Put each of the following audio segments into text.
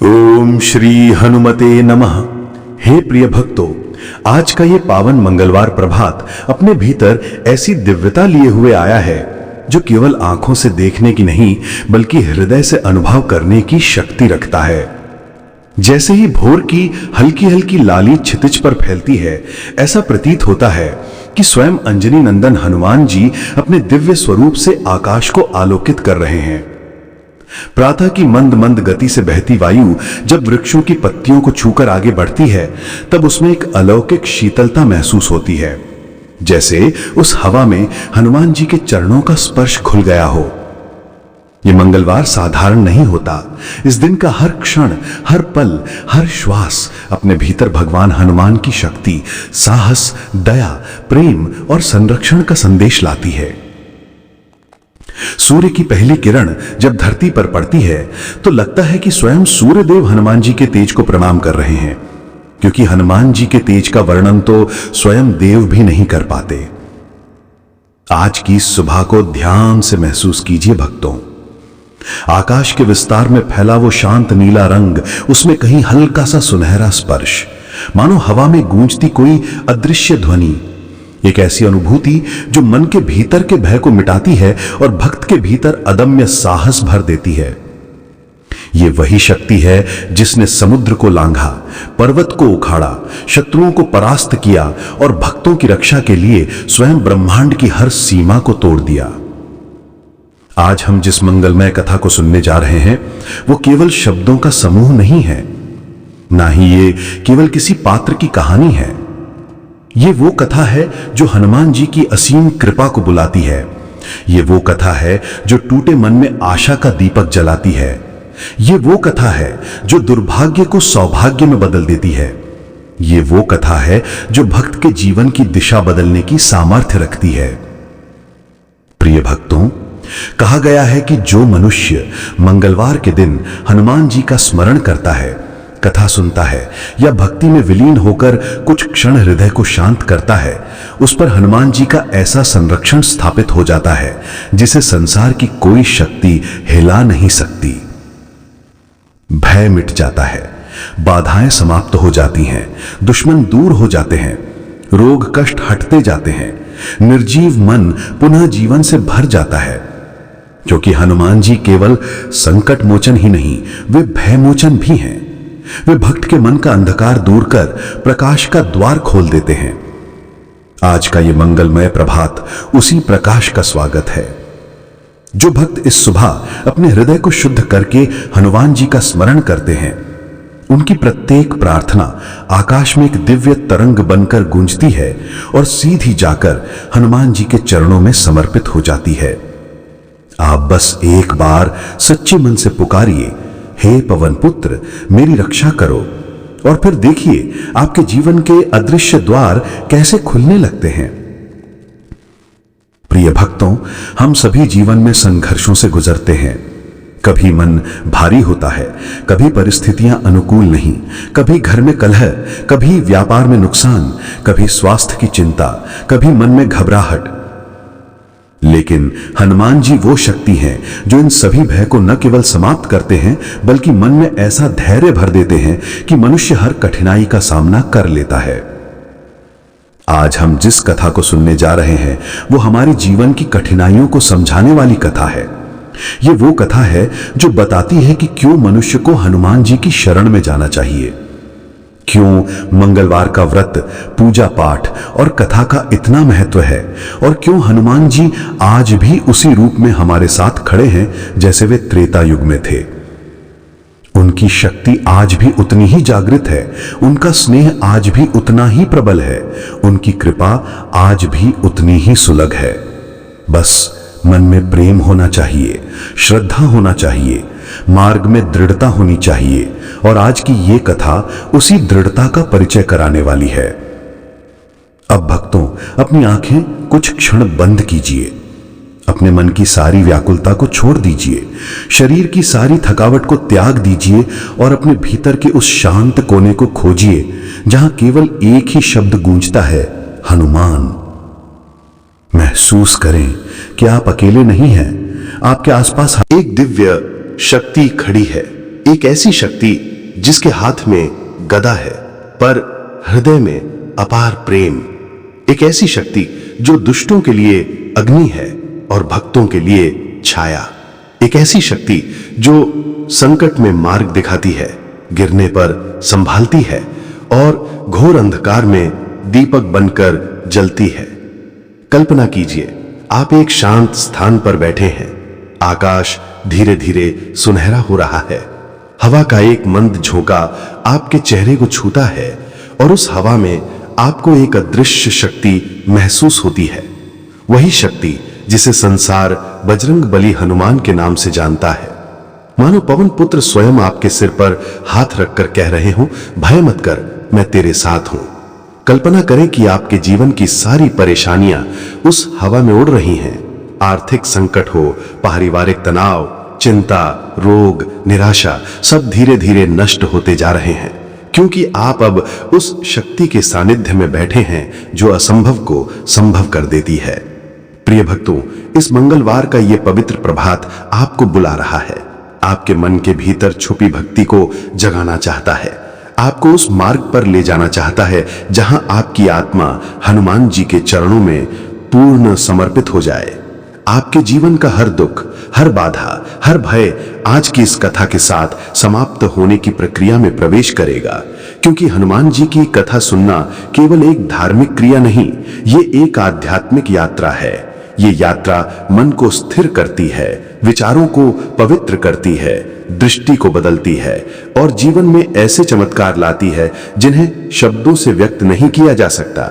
ओम श्री हनुमते नमः। हे प्रिय भक्तों, आज का ये पावन मंगलवार प्रभात अपने भीतर ऐसी दिव्यता लिए हुए आया है जो केवल आंखों से देखने की नहीं बल्कि हृदय से अनुभव करने की शक्ति रखता है। जैसे ही भोर की हल्की हल्की लाली क्षितिज पर फैलती है, ऐसा प्रतीत होता है कि स्वयं अंजनी नंदन हनुमान जी अपने दिव्य स्वरूप से आकाश को आलोकित कर रहे हैं। प्रातः की मंद मंद गति से बहती वायु जब वृक्षों की पत्तियों को छूकर आगे बढ़ती है, तब उसमें एक अलौकिक शीतलता महसूस होती है, जैसे उस हवा में हनुमान जी के चरणों का स्पर्श घुल गया हो। यह मंगलवार साधारण नहीं होता। इस दिन का हर क्षण, हर पल, हर श्वास अपने भीतर भगवान हनुमान की शक्ति, साहस, दया, प्रेम और संरक्षण का संदेश लाती है। सूर्य की पहली किरण जब धरती पर पड़ती है तो लगता है कि स्वयं सूर्यदेव हनुमान जी के तेज को प्रणाम कर रहे हैं, क्योंकि हनुमान जी के तेज का वर्णन तो स्वयं देव भी नहीं कर पाते। आज की सुबह को ध्यान से महसूस कीजिए भक्तों। आकाश के विस्तार में फैला वो शांत नीला रंग, उसमें कहीं हल्का सा सुनहरा स्पर्श, मानो हवा में गूंजती कोई अदृश्य ध्वनि। एक ऐसी अनुभूति जो मन के भीतर के भय को मिटाती है और भक्त के भीतर अदम्य साहस भर देती है। ये वही शक्ति है जिसने समुद्र को लांघा, पर्वत को उखाड़ा, शत्रुओं को परास्त किया और भक्तों की रक्षा के लिए स्वयं ब्रह्मांड की हर सीमा को तोड़ दिया। आज हम जिस मंगलमय कथा को सुनने जा रहे हैं, वो केवल शब्दों का समूह नहीं है, ना ही ये केवल किसी पात्र की कहानी है। ये वो कथा है जो हनुमान जी की असीम कृपा को बुलाती है। ये वो कथा है जो टूटे मन में आशा का दीपक जलाती है। ये वो कथा है जो दुर्भाग्य को सौभाग्य में बदल देती है। ये वो कथा है जो भक्त के जीवन की दिशा बदलने की सामर्थ्य रखती है। प्रिय भक्तों, कहा गया है कि जो मनुष्य मंगलवार के दिन हनुमान जी का स्मरण करता है, कथा सुनता है या भक्ति में विलीन होकर कुछ क्षण हृदय को शांत करता है, उस पर हनुमान जी का ऐसा संरक्षण स्थापित हो जाता है जिसे संसार की कोई शक्ति हिला नहीं सकती। भय मिट जाता है, बाधाएं समाप्त हो जाती हैं, दुश्मन दूर हो जाते हैं, रोग कष्ट हटते जाते हैं, निर्जीव मन पुनः जीवन से भर जाता है। क्योंकि हनुमान जी केवल संकट मोचन ही नहीं, वे भय मोचन भी हैं। वे भक्त के मन का अंधकार दूर कर प्रकाश का द्वार खोल देते हैं। आज का यह मंगलमय प्रभात उसी प्रकाश का स्वागत है। जो भक्त इस सुबह अपने हृदय को शुद्ध करके हनुमान जी का स्मरण करते हैं, उनकी प्रत्येक प्रार्थना आकाश में एक दिव्य तरंग बनकर गूंजती है और सीधी जाकर हनुमान जी के चरणों में समर्पित हो जाती है। आप बस एक बार सच्चे मन से पुकारिए, हे पवन पुत्र मेरी रक्षा करो, और फिर देखिए आपके जीवन के अदृश्य द्वार कैसे खुलने लगते हैं। प्रिय भक्तों, हम सभी जीवन में संघर्षों से गुजरते हैं। कभी मन भारी होता है, कभी परिस्थितियां अनुकूल नहीं, कभी घर में कलह, कभी व्यापार में नुकसान, कभी स्वास्थ्य की चिंता, कभी मन में घबराहट। लेकिन हनुमान जी वो शक्ति हैं जो इन सभी भय को न केवल समाप्त करते हैं बल्कि मन में ऐसा धैर्य भर देते हैं कि मनुष्य हर कठिनाई का सामना कर लेता है। आज हम जिस कथा को सुनने जा रहे हैं वो हमारे जीवन की कठिनाइयों को समझाने वाली कथा है। ये वो कथा है जो बताती है कि क्यों मनुष्य को हनुमान जी की शरण में जाना चाहिए, क्यों मंगलवार का व्रत, पूजा पाठ और कथा का इतना महत्व है, और क्यों हनुमान जी आज भी उसी रूप में हमारे साथ खड़े हैं जैसे वे त्रेता युग में थे। उनकी शक्ति आज भी उतनी ही जागृत है, उनका स्नेह आज भी उतना ही प्रबल है, उनकी कृपा आज भी उतनी ही सुलभ है। बस मन में प्रेम होना चाहिए, श्रद्धा होना चाहिए, मार्ग में दृढ़ता होनी चाहिए, और आज की ये कथा उसी दृढ़ता का परिचय कराने वाली है। अब भक्तों, अपनी आंखें कुछ क्षण बंद कीजिए, अपने मन की सारी व्याकुलता को छोड़ दीजिए, शरीर की सारी थकावट को त्याग दीजिए और अपने भीतर के उस शांत कोने को खोजिए जहां केवल एक ही शब्द गूंजता है, हनुमान। महसूस करें कि आप अकेले नहीं हैं, आपके आसपास एक दिव्य शक्ति खड़ी है, एक ऐसी शक्ति जिसके हाथ में गदा है पर हृदय में अपार प्रेम। एक ऐसी शक्ति जो दुष्टों के लिए अग्नि है और भक्तों के लिए छाया। एक ऐसी शक्ति जो संकट में मार्ग दिखाती है, गिरने पर संभालती है और घोर अंधकार में दीपक बनकर जलती है। कल्पना कीजिए, आप एक शांत स्थान पर बैठे हैं। आकाश धीरे धीरे सुनहरा हो रहा है। हवा का एक मंद झोंका आपके चेहरे को छूता है और उस हवा में आपको एक अदृश्य शक्ति महसूस होती है। वही शक्ति जिसे संसार बजरंग बली हनुमान के नाम से जानता है। मानो पवन पुत्र स्वयं आपके सिर पर हाथ रखकर कह रहे हो, भय मत कर, मैं तेरे साथ हूं। कल्पना करें कि आपके जीवन की सारी परेशानियां उस हवा में उड़ रही हैं। आर्थिक संकट हो, पारिवारिक तनाव, चिंता, रोग, निराशा, सब धीरे धीरे नष्ट होते जा रहे हैं, क्योंकि आप अब उस शक्ति के सानिध्य में बैठे हैं जो असंभव को संभव कर देती है। प्रिय भक्तों, इस मंगलवार का यह पवित्र प्रभात आपको बुला रहा है। आपके मन के भीतर छुपी भक्ति को जगाना चाहता है, आपको उस मार्ग पर ले जाना चाहता है जहां आपकी आत्मा हनुमान जी के चरणों में पूर्ण समर्पित हो जाए। आपके जीवन का हर दुख, हर बाधा, हर भय आज की इस कथा के साथ समाप्त होने की प्रक्रिया में प्रवेश करेगा, क्योंकि हनुमान जी की कथा सुनना केवल एक धार्मिक क्रिया नहीं, ये एक आध्यात्मिक यात्रा है। ये यात्रा मन को स्थिर करती है, विचारों को पवित्र करती है, दृष्टि को बदलती है और जीवन में ऐसे चमत्कार लाती है जिन्हें शब्दों से व्यक्त नहीं किया जा सकता।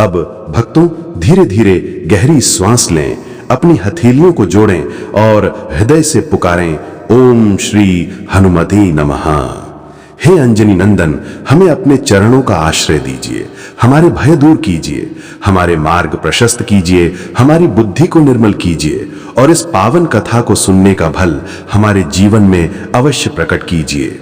अब भक्तों, धीरे धीरे गहरी श्वास लें, अपनी हथेलियों को जोड़ें और हृदय से पुकारें, ओम श्री हनुमते नमः। हे अंजनी नंदन, हमें अपने चरणों का आश्रय दीजिए, हमारे भय दूर कीजिए, हमारे मार्ग प्रशस्त कीजिए, हमारी बुद्धि को निर्मल कीजिए और इस पावन कथा को सुनने का फल हमारे जीवन में अवश्य प्रकट कीजिए।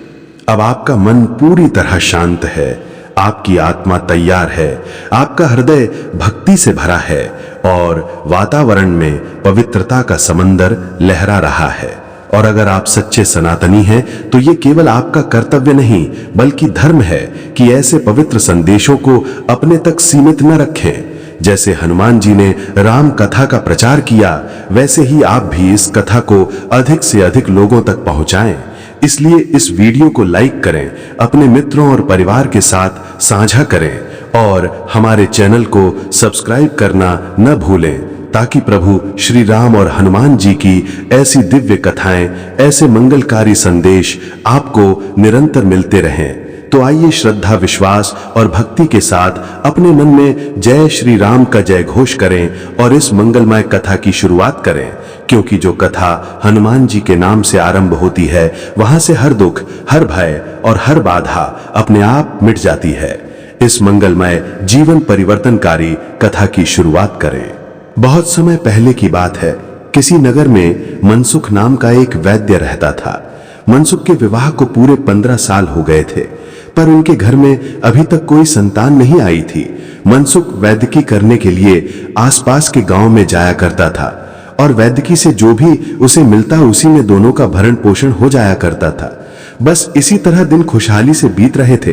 अब आपका मन पूरी तरह शांत है, आपकी आत्मा तैयार है, आपका हृदय भक्ति से भरा है और वातावरण में पवित्रता का समंदर लहरा रहा है। और अगर आप सच्चे सनातनी हैं तो ये केवल आपका कर्तव्य नहीं बल्कि धर्म है कि ऐसे पवित्र संदेशों को अपने तक सीमित न रखें। जैसे हनुमान जी ने राम कथा का प्रचार किया, वैसे ही आप भी इस कथा को अधिक से अधिक लोगों तक पहुंचाएं। इसलिए इस वीडियो को लाइक करें, अपने मित्रों और परिवार के साथ साझा करें और हमारे चैनल को सब्सक्राइब करना न भूलें, ताकि प्रभु श्री राम और हनुमान जी की ऐसी दिव्य कथाएं, ऐसे मंगलकारी संदेश आपको निरंतर मिलते रहें। तो आइए श्रद्धा, विश्वास और भक्ति के साथ अपने मन में जय श्री राम का जय घोष करें और इस मंगलमय कथा की शुरुआत करें, क्योंकि जो कथा हनुमान जी के नाम से आरंभ होती है, वहां से हर दुख, हर भय और हर बाधा अपने आप मिट जाती है। इस मंगलमय जीवन परिवर्तनकारी कथा की शुरुआत करें। बहुत समय पहले की बात है, किसी नगर में मनसुख नाम का एक वैद्य रहता था। मनसुख के विवाह को पूरे 15 साल हो गए थे, पर उनके घर में अभी तक कोई संतान नहीं आई थी। मनसुख वैद्यकी करने के लिए आसपास के गांव में जाया करता था और वैद्यकी से जो भी उसे मिलता उसी में दोनों का भरण पोषण हो जाया करता था। बस इसी तरह दिन खुशहाली से बीत रहे थे।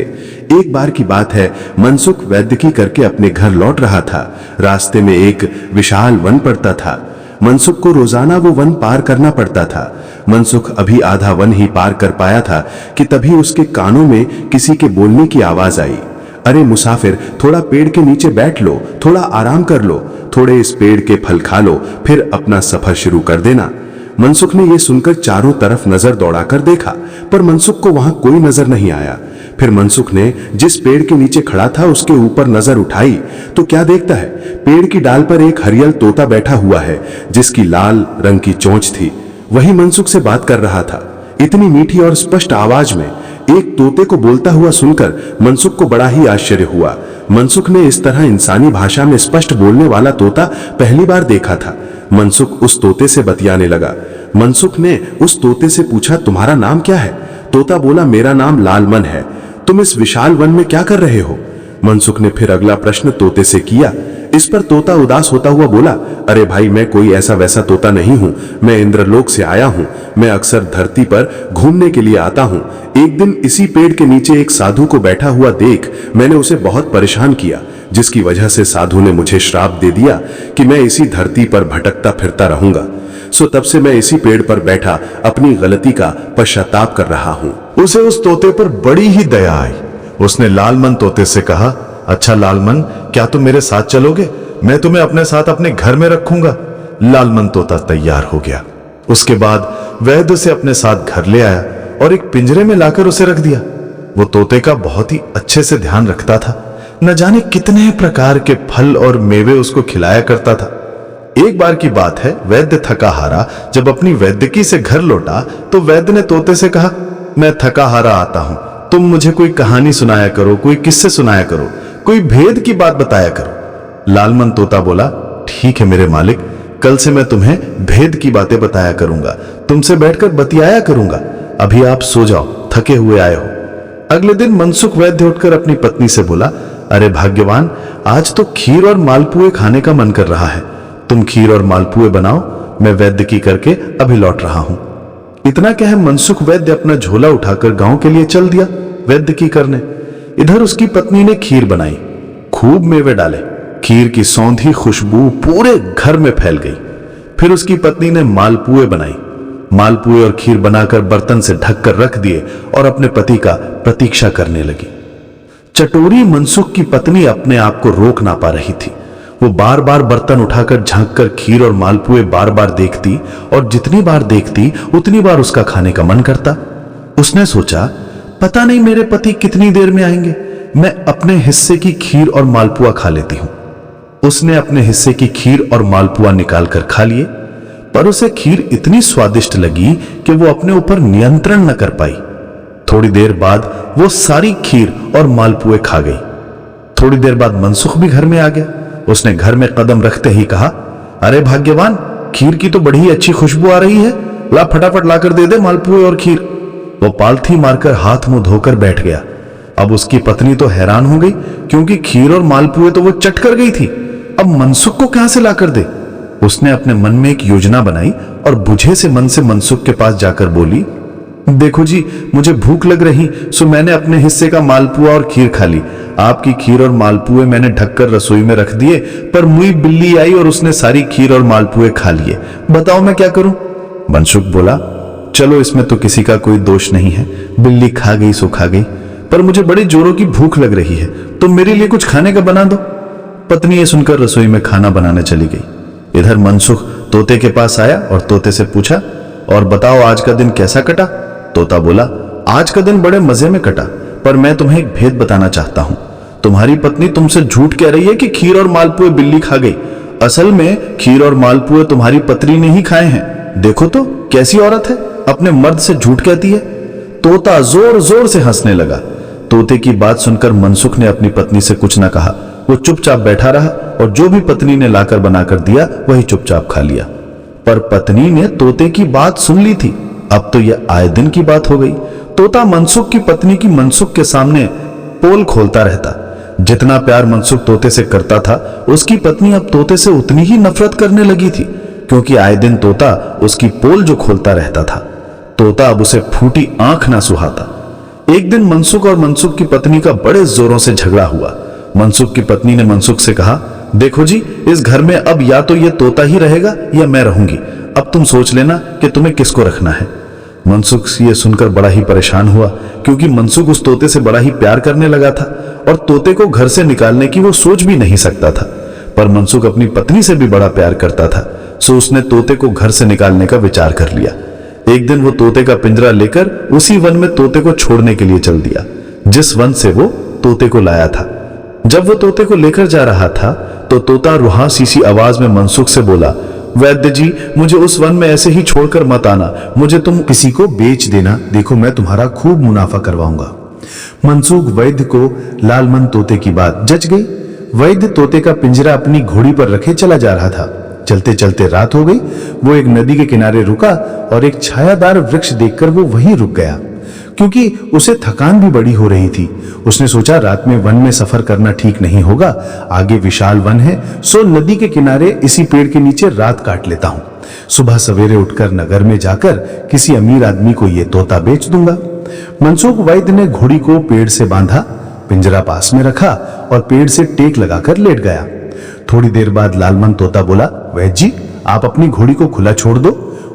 एक बार की बात है, मनसुख वैद्यकी करके अपने घर लौट रहा था। रास्ते में एक विशाल वन पड़ता था। मनसुख को रोजाना वो वन पार करना पड़ता था। मनसुख अभी आधा वन ही पार कर पाया था कि तभी उसके कानों में किसी के बोलने की आवाज आई, अरे मुसाफिर, थोड़ा पेड़ के नीचे बैठ लो, थोड़ा आराम कर लो, थोड़े इस पेड़ के फल खा लो, फिर अपना सफर शुरू कर देना। मनसुख ने यह सुनकर चारों तरफ नजर दौड़ाकर देखा, पर मनसुख को वहां कोई नजर नहीं आया। फिर मनसुख ने जिस पेड़ के नीचे खड़ा था उसके ऊपर नजर उठाई तो क्या देखता है, पेड़ की डाल पर एक हरियल तोता बैठा हुआ है जिसकी लाल रंग की चोंच थी। वही मनसुख से बात कर रहा था। इतनी मीठी और स्पष्ट आवाज में एक तोते को बोलता हुआ सुनकर मनसुख को बड़ा ही आश्चर्य हुआ। मनसुख ने इस तरह इंसानी भाषा में स्पष्ट बोलने वाला तोता पहली बार देखा था। मनसुख उस तोते से बतियाने लगा। मनसुख ने उस तोते से पूछा, तुम्हारा नाम क्या है? तोता बोला, मेरा नाम लालमन है। तुम इस विशाल वन में क्या कर रहे हो? मनसुख ने फिर अगला प्रश्न तोते से किया। इस पर तोता उदास होता हुआ बोला, अरे भाई, मैं कोई ऐसा वैसा तोता नहीं हूं, मैं इंद्रलोक से आया हूं। मैं अक्सर धरती पर घूमने के लिए आता हूं। एक दिन इसी पेड़ के नीचे एक साधु को बैठा हुआ देख मैंने उसे बहुत परेशान किया, जिसकी वजह से साधु ने मुझे श्राप दे दिया कि मैं इसी धरती पर भटकता फिरता रहूंगा। सो तब से मैं इसी पेड़ पर बैठा अपनी गलती का पश्चाताप कर रहा हूं। उसे उस तोते पर बड़ी ही दया आई। उसने लालमन तोते से कहा, अच्छा लालमन, क्या तुम मेरे साथ चलोगे? मैं तुम्हें अपने साथ अपने घर में रखूंगा। लालमन तोता तैयार हो गया। उसके बाद वैद्य उसे अपने साथ घर ले आया और एक पिंजरे में लाकर उसे रख दिया। वो तोते का बहुत ही अच्छे से ध्यान रखता था। न जाने कितने प्रकार के फल और मेवे उसको खिलाया करता था। एक बार की बात है, वैद्य थका हारा जब अपनी वैद्यकी से घर लौटा तो वैद्य ने तोते से कहा, मैं थका हारा आता हूं, तुम मुझे कोई कहानी सुनाया करो, कोई किस्से सुनाया करो, कोई भेद की बात बताया करो। लालमन तोता बोला, ठीक है मेरे मालिक, कल से मैं तुम्हें भेद की बातें बताया करूंगा, तुमसे बैठकर बतियाया करूंगा। अभी आप सो जाओ, थके हुए आए हो। अगले दिन मनसुख वैद्य उठकर अपनी पत्नी से बोला, अरे भाग्यवान, आज तो खीर और मालपुए खाने का मन कर रहा है, तुम खीर और मालपुए बनाओ, मैं वैद्य की करके अभी लौट रहा हूं। इतना कह मनसुख वैद्य अपना झोला उठाकर गांव के लिए चल दिया वैद्य की करने। इधर उसकी पत्नी ने खीर बनाई, खूब मेवे डाले, खीर की सौंधी खुशबू पूरे घर में फैल गई। फिर उसकी पत्नी ने मालपुए बनाई, मालपुए और खीर बनाकर बर्तन से ढककर रख दिए और अपने पति का प्रतीक्षा करने लगी। चटोरी मनसुख की पत्नी अपने आप को रोक ना पा रही थी। वो बार बार बर्तन उठाकर झांककर खीर और मालपुए बार बार देखती और जितनी बार देखती उतनी बार उसका खाने का मन करता। उसने सोचा, पता नहीं मेरे पति कितनी देर में आएंगे, मैं अपने हिस्से की खीर और मालपुआ खा लेती हूं। उसने अपने हिस्से की खीर और मालपुआ निकालकर खा लिए, पर उसे खीर इतनी स्वादिष्ट लगी कि वो अपने ऊपर नियंत्रण न कर पाई। थोड़ी देर बाद वो सारी खीर और मालपुए खा गई। थोड़ी देर बाद मनसुख भी घर में आ गया। उसने घर में कदम रखते ही कहा, अरे भाग्यवान, खीर की तो बड़ी ही अच्छी खुशबू आ रही है, ला फटाफट लाकर दे दे मालपुए और खीर। वो पालथी मारकर हाथ मुंह धोकर बैठ गया। अब उसकी पत्नी तो हैरान हो गई, क्योंकि खीर और मालपुए तो वो चट कर गई थी, अब मनसुख को कहां से लाकर दे। उसने अपने मन में एक योजना बनाई और बुझे से मन से मनसुख के पास जाकर बोली, देखो जी, मुझे भूख लग रही, सो मैंने अपने हिस्से का मालपुआ और खीर खा ली। आपकी खीर और मालपुए मैंने ढककर रसोई में रख दिए, पर मुई बिल्ली आई और उसने सारी खीर और मालपुए खा लिए। बताओ मैं क्या करूं? मनसुख बोला, चलो इसमें तो किसी का कोई दोष नहीं है, बिल्ली खा गई सो खा गई, पर मुझे बड़ी जोरों की भूख लग रही है, तुम मेरे लिए कुछ खाने का बना दो। पत्नी ये सुनकर रसोई में खाना बनाने चली गई। इधर मनसुख तोते के पास आया और तोते से पूछा, और बताओ आज का दिन कैसा कटा? तोता बोला, आज का दिन बड़े मजे में कटा, पर मैं तुम्हें एक भेद बताना चाहता हूं। तुम्हारी पत्नी तुमसे झूठ कह रही है कि खीर और मालपुए बिल्ली खा गई। असल में खीर और मालपुए तुम्हारी पत्नी ने ही खाए हैं। देखो तो कैसी औरत है, अपने मर्द से झूठ कहती है। तोता जोर जोर से हंसने लगा। तोते की बात सुनकर मनसुख ने अपनी पत्नी से कुछ न कहा। वो चुपचाप बैठा रहा और जो भी पत्नी ने लाकर बनाकर दिया वही चुपचाप खा लिया। पर पत्नी ने तोते की बात सुन ली थी। अब तो यह आए दिन की बात हो गई। तोता मनसुख की पत्नी की मनसुख के सामने पोल खोलता रहता। जितना प्यार मनसुख तोते से करता था, उसकी पत्नी अब तोते से उतनी ही नफरत करने लगी थी, क्योंकि आए दिन तोता उसकी पोल जो खोलता रहता था। तोता अब उसे फूटी आंख ना सुहाता। एक दिन मनसुख और मनसुख की पत्नी का बड़े जोरों से झगड़ा हुआ। मनसुख की पत्नी ने मनसुख से कहा, देखो जी, इस घर में अब या तो ये तोता ही रहेगा या मैं रहूंगी। अब तुम सोच लेना कि तुम्हें किसको रखना है। मनसुख ये सुनकर बड़ा ही परेशान हुआ, क्योंकि मनसुख उस तोते से बड़ा ही प्यार करने लगा था और तोते को घर से निकालने की वो सोच भी नहीं सकता था। पर मनसुख अपनी पत्नी से भी बड़ा प्यार करता था, सो उसने तोते को घर से निकालने का विचार कर लिया। एक दिन वो तोते का पिंजरा लेकर उसी वन में तोते को छोड़ने के लिए चल दिया, जिस वन से वो तोते को लाया था। जब वो तोते को लेकर जा रहा था तो तोता रुहासी सी आवाज में मनसुख से बोला, वैद्य जी, मुझे उस वन में ऐसे ही छोड़कर मत आना, मुझे तुम किसी को बेच देना, देखो मैं तुम्हारा खूब मुनाफा करवाऊंगा। मनसुख वैद्य को लालमन तोते की बात जच गई। वैद्य तोते का पिंजरा अपनी घोड़ी पर रखे चला जा रहा था। चलते चलते रात हो गई। वो एक नदी के किनारे रुका और एक छायादार वृक्ष देखकर वो वहीं रुक गया। क्योंकि उसे थकान भी बड़ी हो रही थी। उसने सोचा रात में वन में सफर करना ठीक नहीं होगा, आगे विशाल वन है, सो नदी के किनारे इसी पेड़ के नीचे रात काट लेता हूं। सुबह सवेरे उठकर नगर में जाकर किसी अमीर आदमी को ये तोता बेच दूंगा। मनसुख वैद्य ने घोड़ी को पेड़ से बांधा, पिंजरा पास में रखा और पेड़ से टेक लगाकर लेट गया। थोड़ी देर बाद लालमन तोता बोला, वैद्य जी, आप अपनी घोड़ी को खुला छोड़ दो,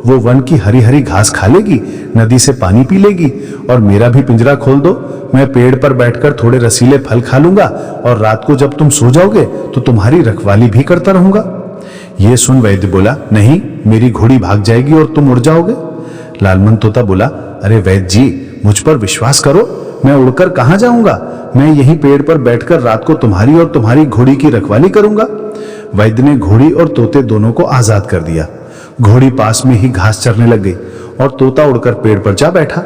वो वन की हरी हरी घास खा लेगी, नदी से पानी पी लेगी, और मेरा भी पिंजरा खोल दो। मैं पेड़ पर बैठकर थोड़े रसीले फल खा लूंगा और रात को जब तुम सो जाओगे तो तुम्हारी रखवाली भी करता रहूंगा। यह सुन वैद्य बोला, नहीं, मेरी घोड़ी भाग जाएगी और तुम उड़ जाओगे। लालमन तोता बोला, अरे वैद्य जी, मुझ पर विश्वास करो, मैं उड़कर कहां जाऊंगा, मैं यहीं पेड़ पर बैठकर रात को तुम्हारी और तुम्हारी घोड़ी की रखवाली करूंगा। वैद्य ने घोड़ी और तोते दोनों को आजाद कर दिया। घोड़ी पास में ही घास चरने लग गई और तोता उड़कर पेड़ पर जा बैठा।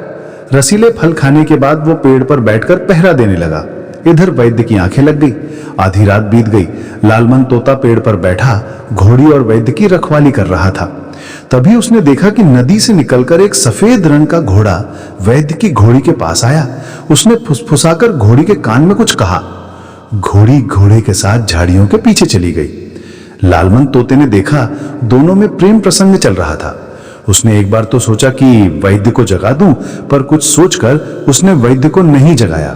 रसीले फल खाने के बाद वो पेड़ पर बैठकर पहरा देने लगा। इधर वैद्य की आंखें लग गई। आधी रात बीत गई। लालमन तोता पेड़ पर बैठा घोड़ी और वैद्य की रखवाली कर रहा था। तभी उसने देखा कि नदी से निकलकर एक सफेद रंग का घोड़ा वैद्य की घोड़ी के पास आया। उसने फुसफुसाकर घोड़ी के कान में कुछ कहा। घोड़ी घोड़े के साथ झाड़ियों के पीछे चली गई। लालमन तोते ने देखा दोनों में प्रेम प्रसंग चल रहा था। उसने एक बार तो सोचा कि वैद्य को जगा दूं, पर कुछ सोचकर उसने वैद्य को नहीं जगाया।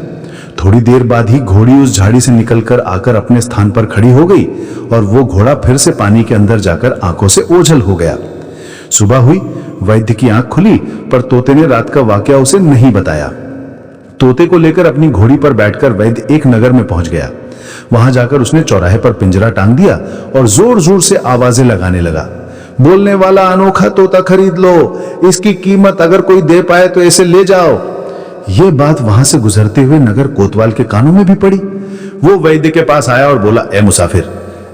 थोड़ी देर बाद ही घोड़ी उस झाड़ी से निकलकर आकर अपने स्थान पर खड़ी हो गई और वो घोड़ा फिर से पानी के अंदर जाकर आंखों से ओझल हो गया। सुबह हुई, वैद्य की आंख खुली, पर तोते ने रात का वाकया उसे नहीं बताया। तोते को लेकर अपनी घोड़ी पर बैठकर वैद्य एक नगर में पहुंच गया। वहां जाकर उसने चौराहे पर पिंजरा टांग दिया और जोर जोर से आवाजें लगाने लगा। बोलने वाला अनोखा तोता खरीद लो, इसकी कीमत अगर कोई दे पाए तो इसे ले जाओ। यह बात वहां से गुजरते हुए नगर कोतवाल के कानों में भी पड़ी। वो वैद्य के पास आया और बोला, ए मुसाफिर,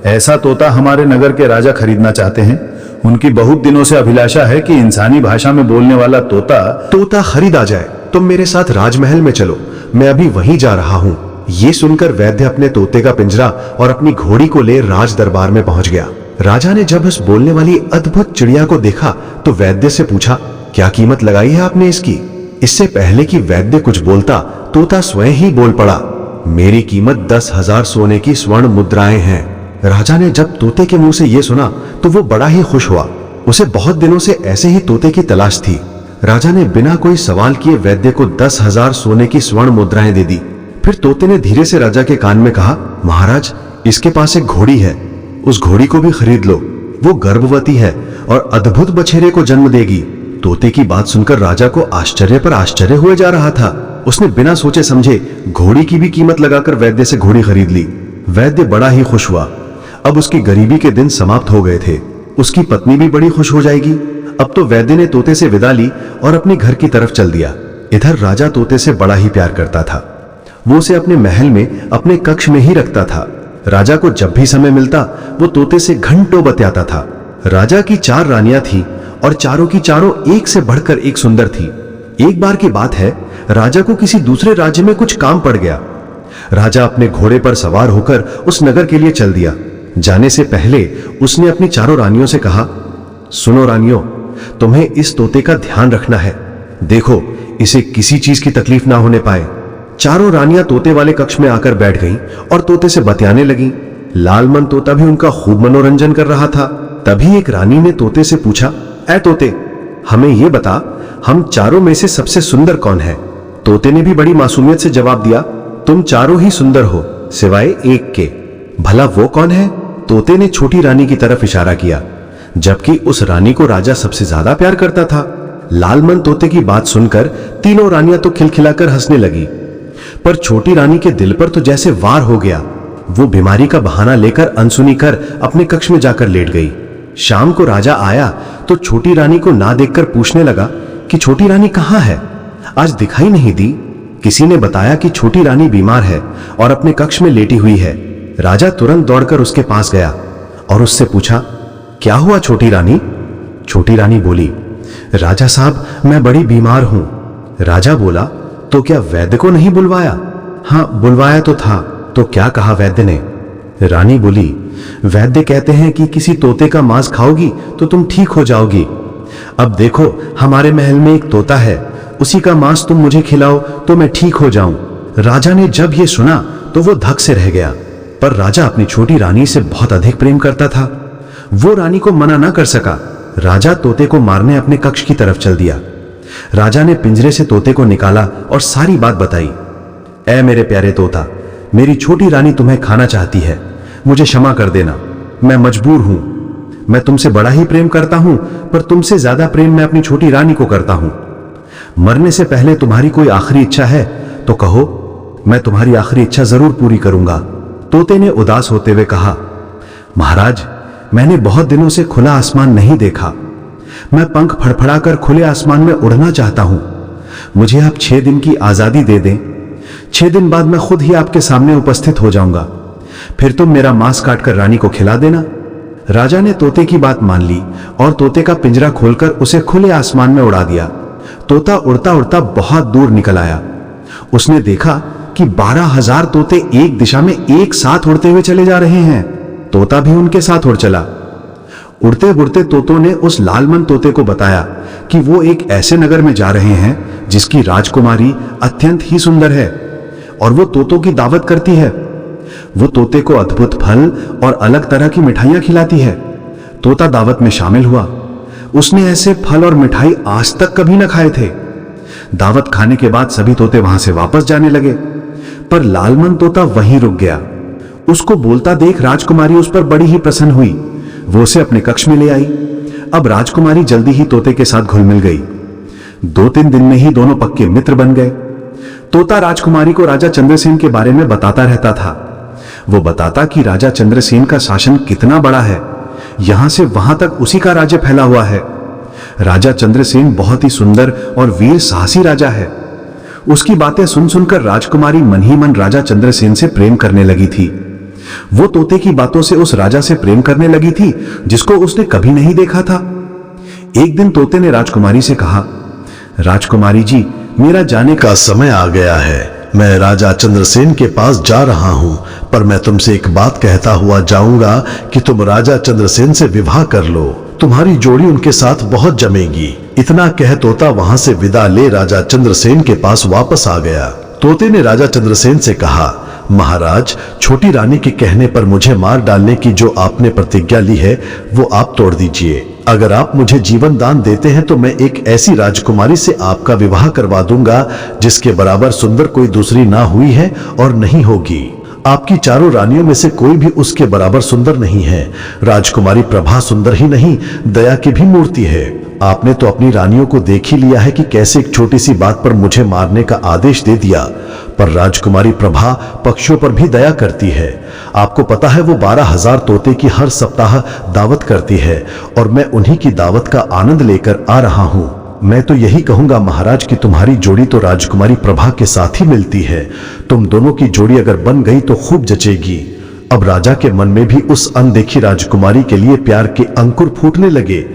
ऐसा तोता हमारे नगर के राजा खरीदना चाहते हैं। उनकी बहुत दिनों से अभिलाषा है कि इंसानी भाषा में बोलने वाला तोता खरीदा जाए। तुम मेरे साथ राजमहल में चलो, मैं अभी वहीं जा रहा हूं। ये सुनकर वैद्य अपने तोते का पिंजरा और अपनी घोड़ी को ले राज दरबार में पहुंच गया। राजा ने जब उस बोलने वाली अद्भुत चिड़िया को देखा तो वैद्य से पूछा, क्या कीमत लगाई है आपने इसकी? इससे पहले कि वैद्य कुछ बोलता, तोता स्वयं ही बोल पड़ा, मेरी कीमत 10,000 सोने की स्वर्ण मुद्राएं हैं। राजा ने जब तोते के मुंह से यह सुना तो वो बड़ा ही खुश हुआ। उसे बहुत दिनों से ऐसे ही तोते की तलाश थी। राजा ने बिना कोई सवाल किए वैद्य को 10,000 सोने की स्वर्ण मुद्राएं दे दी। फिर तोते ने धीरे से राजा के कान में कहा, महाराज, इसके पास एक घोड़ी है, उस घोड़ी को भी खरीद लो। वो गर्भवती है और अद्भुत बछेरे को जन्म देगी। तोते की बात सुनकर राजा को आश्चर्य पर आश्चर्य हुए जा रहा था। उसने बिना सोचे समझे घोड़ी की भी कीमत लगाकर वैद्य से घोड़ी खरीद ली। वैद्य बड़ा ही खुश हुआ। अब उसकी गरीबी के दिन समाप्त हो गए थे। उसकी पत्नी भी बड़ी खुश हो जाएगी। अब तो वैद्य ने तोते से विदा ली और अपने घर की तरफ चल दिया। इधर राजा तोते से बड़ा ही प्यार करता था। वो उसे अपने महल में अपने कक्ष में ही रखता था। राजा को जब भी समय मिलता वो तोते से घंटों बतियाता था। राजा की 4 रानियां थी और चारों की चारों एक से बढ़कर एक सुंदर थी। एक बार की बात है, राजा को किसी दूसरे राज्य में कुछ काम पड़ गया। राजा अपने घोड़े पर सवार होकर उस नगर के लिए चल दिया। जाने से पहले उसने अपनी चारों रानियों से कहा, सुनो रानियों, तुम्हें इस तोते का ध्यान रखना है। देखो, इसे किसी चीज की तकलीफ ना होने पाए। चारों रानियां तोते वाले कक्ष में आकर बैठ गईं और तोते से बतियाने लगीं। लालमन तोता भी उनका खूब मनोरंजन कर रहा था। तभी एक रानी ने तोते से पूछा, ऐ तोते, हमें यह बता, हम चारों में से सबसे सुंदर कौन है? तोते ने भी बड़ी मासूमियत से जवाब दिया, तुम चारों ही सुंदर हो, सिवाय एक के। भला वो कौन है? तोते ने छोटी रानी की तरफ इशारा किया, जबकि उस रानी को राजा सबसे ज्यादा प्यार करता था। लालमन तोते की बात सुनकर तीनों रानियां तो खिलखिलाकर हंसने लगी, पर छोटी रानी के दिल पर तो जैसे वार हो गया। वो बीमारी का बहाना लेकर अनसुनी कर अपने कक्ष में जाकर लेट गई। शाम को राजा आया तो छोटी रानी को ना देखकर पूछने लगा कि छोटी रानी कहां है, आज दिखाई नहीं दी। किसी ने बताया कि छोटी रानी बीमार है और अपने कक्ष में लेटी हुई है। राजा तुरंत दौड़कर उसके पास गया और उससे पूछा, क्या हुआ छोटी रानी? छोटी रानी बोली, राजा साहब, मैं बड़ी बीमार हूं। राजा बोला, तो क्या वैद्य को नहीं बुलवाया? हाँ, बुलवाया तो था। तो क्या कहा वैद्य ने? रानी बोली, वैद्य कहते हैं कि किसी तोते का मांस खाओगी तो तुम ठीक हो जाओगी। अब देखो, हमारे महल में एक तोता है, उसी का मांस तुम मुझे खिलाओ तो मैं ठीक हो जाऊं। राजा ने जब ये सुना तो वो धक से रह गया, पर राजा अपनी छोटी रानी से बहुत अधिक प्रेम करता था। वो रानी को मना ना कर सका। राजा तोते को मारने अपने कक्ष की तरफ चल दिया। राजा ने पिंजरे से तोते को निकाला और सारी बात बताई। ऐ मेरे प्यारे तोता, मेरी छोटी रानी तुम्हें खाना चाहती है, मुझे क्षमा कर देना, मैं मजबूर हूं। मैं तुमसे बड़ा ही प्रेम करता हूं, पर तुमसे ज्यादा प्रेम मैं अपनी छोटी रानी को करता हूं। मरने से पहले तुम्हारी कोई आखिरी इच्छा है तो कहो, मैं तुम्हारी आखिरी इच्छा जरूर पूरी करूंगा। तोते ने उदास होते हुए कहा, महाराज, मैंने बहुत दिनों से खुला आसमान नहीं देखा। मैं पंख फड़फड़ाकर खुले आसमान में उड़ना चाहता हूं। मुझे आप 6 दिन की आजादी दे दें। 6 दिन बाद मैं खुद ही आपके सामने उपस्थित हो जाऊंगा। फिर तुम मेरा मांस काटकर रानी को खिला देना। राजा ने तोते की बात मान ली और तोते का पिंजरा खोलकर उसे खुले आसमान में उड़ा दिया। तोता उड़ता उड़ता बहुत दूर निकल आया। उसने देखा कि 12,000 तोते एक दिशा में एक साथ उड़ते हुए चले जा रहे हैं। तोता भी उनके साथ उड़ चला। उड़ते उड़ते तोतों ने उस लालमन तोते को बताया कि वो एक ऐसे नगर में जा रहे हैं जिसकी राजकुमारी अत्यंत ही सुंदर है और वो तोतों की दावत करती है। वो तोते को अद्भुत फल और अलग तरह की मिठाइयां खिलाती है। तोता दावत में शामिल हुआ। उसने ऐसे फल और मिठाई आज तक कभी न खाए थे। दावत खाने के बाद सभी तोते वहां से वापस जाने लगे, पर लालमन तोता वहीं रुक गया। उसको बोलता देख राजकुमारी उस पर बड़ी ही प्रसन्न हुई। वो उसे अपने कक्ष में ले आई। अब राजकुमारी जल्दी ही तोते के साथ घुल मिल गई। 2-3 दिन में ही दोनों पक्के मित्र बन गए। तोता राजकुमारी को राजा चंद्रसेन के बारे में बताता रहता था। वो बताता कि राजा चंद्रसेन का शासन कितना बड़ा है, यहां से वहां तक उसी का राज्य फैला हुआ है। राजा चंद्रसेन बहुत ही सुंदर और वीर साहसी राजा है। उसकी बातें सुन सुनकर राजकुमारी मन ही मन राजा चंद्रसेन से प्रेम करने लगी थी। वो तोते की बातों से उस राजा से प्रेम करने लगी थी जिसको उसने कभी नहीं देखा था। एक दिन तोते ने राजकुमारी से कहा, राजकुमारी जी, मेरा जाने का समय आ गया है। मैं राजा चंद्रसेन के पास जा रहा हूं, पर मैं तुमसे एक बात कहता हुआ जाऊंगा कि तुम राजा चंद्रसेन से विवाह कर लो। तुम्हारी जोड़ी उनके साथ बहुत जमेगी। इतना कह तोता वहां से विदा ले राजा चंद्रसेन के पास वापस आ गया। तोते ने राजा चंद्रसेन से कहा, महाराज, छोटी रानी के कहने पर मुझे मार डालने की जो आपने प्रतिज्ञा ली है वो आप तोड़ दीजिए। अगर आप मुझे जीवन दान देते हैं तो मैं एक ऐसी राजकुमारी से आपका विवाह करवा दूंगा जिसके बराबर सुंदर कोई दूसरी ना हुई है और नहीं होगी। आपकी चारों रानियों में से कोई भी उसके बराबर सुंदर नहीं है। राजकुमारी प्रभा सुंदर ही नहीं, दया की भी मूर्ति है। आपने तो अपनी रानियों को देख ही लिया है कि कैसे एक छोटी सी बात पर मुझे मारने का आदेश दे दिया, पर राजकुमारी प्रभा पक्षियों पर भी दया करती है। आपको पता है वो 12,000 तोते की हर सप्ताह दावत करती है और मैं उन्हीं की दावत का आनंद लेकर आ रहा हूं। मैं तो यही कहूंगा महाराज कि तुम्हारी जोड़ी तो राजकुमारी प्रभा के साथ ही मिलती है। तुम दोनों की जोड़ी अगर बन गई तो खूब जचेगी। अब राजा के मन में भी उस अनदेखी राजकुमारी के लिए प्यार के अंकुर फूटने लगे।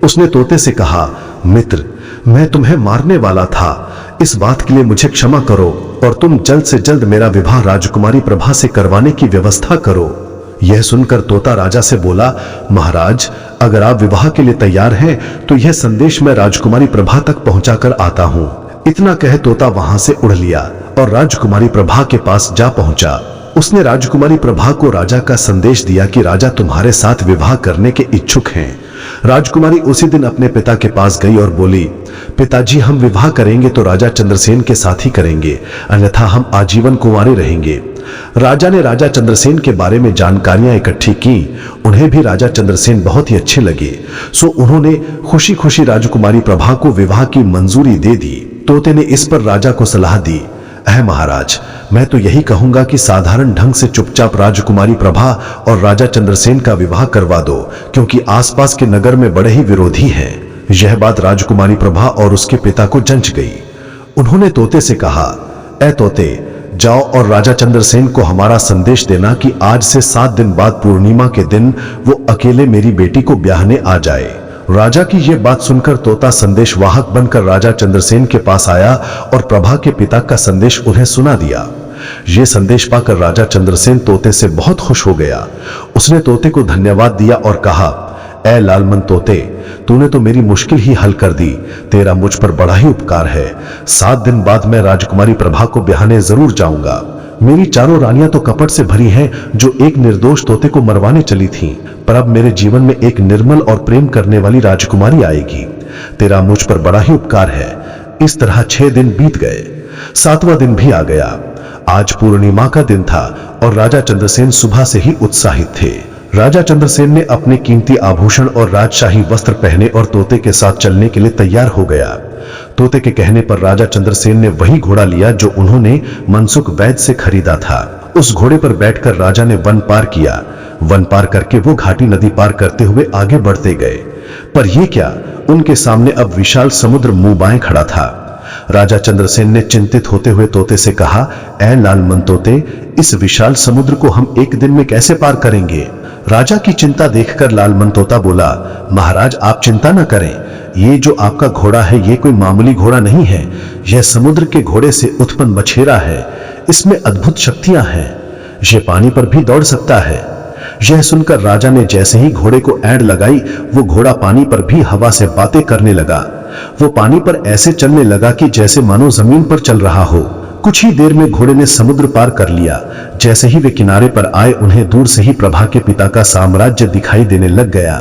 उसने तोते से कहा, मित्र, मैं तुम्हें मारने वाला था। इस बात के लिए मुझे क्षमा करो और तुम जल्द से जल्द मेरा विवाह राजकुमारी प्रभा से करवाने की व्यवस्था करो। यह सुनकर तोता राजा से बोला, महाराज, अगर आप विवाह के लिए तैयार हैं तो यह संदेश मैं राजकुमारी प्रभा तक पहुंचाकर आता हूं। इतना कह तोता वहां से उड़ लिया और राजकुमारी प्रभा के पास जा पहुंचा। उसने राजकुमारी प्रभा को राजा का संदेश दिया कि राजा तुम्हारे साथ विवाह करने के इच्छुक हैं। राजकुमारी उसी दिन अपने पिता के पास गई और बोली, पिताजी, हम विवाह करेंगे तो राजा चंद्रसेन के साथ ही करेंगे, अन्यथा हम आजीवन कुंवारे रहेंगे। राजा ने राजा चंद्रसेन के बारे में जानकारियां इकट्ठी की। उन्हें भी राजा चंद्रसेन बहुत ही अच्छे लगे, सो उन्होंने खुशी खुशी राजकुमारी प्रभा को विवाह की मंजूरी दे दी। तोते ने इस पर राजा को सलाह दी, महाराज, मैं तो यही कहूंगा कि साधारण ढंग से चुपचाप राजकुमारी प्रभा और राजा चंद्रसेन का विवाह करवा दो, क्योंकि आसपास के नगर में बड़े ही विरोधी हैं। यह बात राजकुमारी प्रभा और उसके पिता को जंच गई। उन्होंने तोते से कहा, ऐ तोते, जाओ और राजा चंद्रसेन को हमारा संदेश देना कि आज से 7 दिन बाद पूर्णिमा के दिन वो अकेले मेरी बेटी को ब्याहने आ जाए। राजा की यह बात सुनकर तोता संदेश वाहक बनकर राजा चंद्रसेन के पास आया और प्रभा के पिता का संदेश उन्हें सुना दिया। यह संदेश पाकर राजा चंद्रसेन तोते से बहुत खुश हो गया। उसने तोते को धन्यवाद दिया और कहा, ऐ लालमन तोते, तूने तो मेरी मुश्किल ही हल कर दी। तेरा मुझ पर बड़ा ही उपकार है। 7 दिन बाद मैं राजकुमारी प्रभा को ब्याहने जरूर जाऊंगा। मेरी चारों रानियां तो कपट से भरी हैं, जो एक निर्दोष तोते को मरवाने चली थीं, पर अब मेरे जीवन में एक निर्मल और प्रेम करने वाली राजकुमारी आएगी। तेरा मुझ पर बड़ा ही उपकार है। इस तरह 6 दिन बीत गए। 7वां दिन भी आ गया। आज पूर्णिमा का दिन था और राजा चंद्रसेन सुबह से ही उत्साहित थे। राजा चंद्रसेन ने अपने कीमती आभूषण और राजशाही वस्त्र पहने और तोते के साथ चलने के लिए तैयार हो गया। तोते के कहने पर राजा चंद्रसेन ने वही घोड़ा लिया जो उन्होंने मनसुख वैद्य से खरीदा था। उस घोड़े पर बैठकर राजा ने वन पार किया। वन पार करके वो घाटी नदी पार करते हुए आगे बढ़ते गए। पर यह क्या, उनके सामने अब विशाल समुद्र मुंह बाएं खड़ा था। राजा चंद्रसेन ने चिंतित होते हुए तोते से कहा, ऐ लालमन तोते, इस विशाल समुद्र को हम एक दिन में कैसे पार करेंगे? राजा की चिंता देखकर लालमन तोता बोला, महाराज आप चिंता न करें। ये जो आपका घोड़ा है ये कोई मामूली घोड़ा नहीं है। यह समुद्र के घोड़े से उत्पन्न बछेरा है। इसमें अद्भुत शक्तियां हैं। यह पानी पर भी दौड़ सकता है। यह सुनकर राजा ने जैसे ही घोड़े को ऐड़ लगाई, वो घोड़ा पानी पर भी हवा से बातें करने लगा। वो पानी पर ऐसे चलने लगा कि जैसे मानो जमीन पर चल रहा हो। कुछ ही देर में घोड़े ने समुद्र पार कर लिया। जैसे ही वे किनारे पर आए, उन्हें दूर से ही प्रभा के पिता का साम्राज्य दिखाई देने लग गया।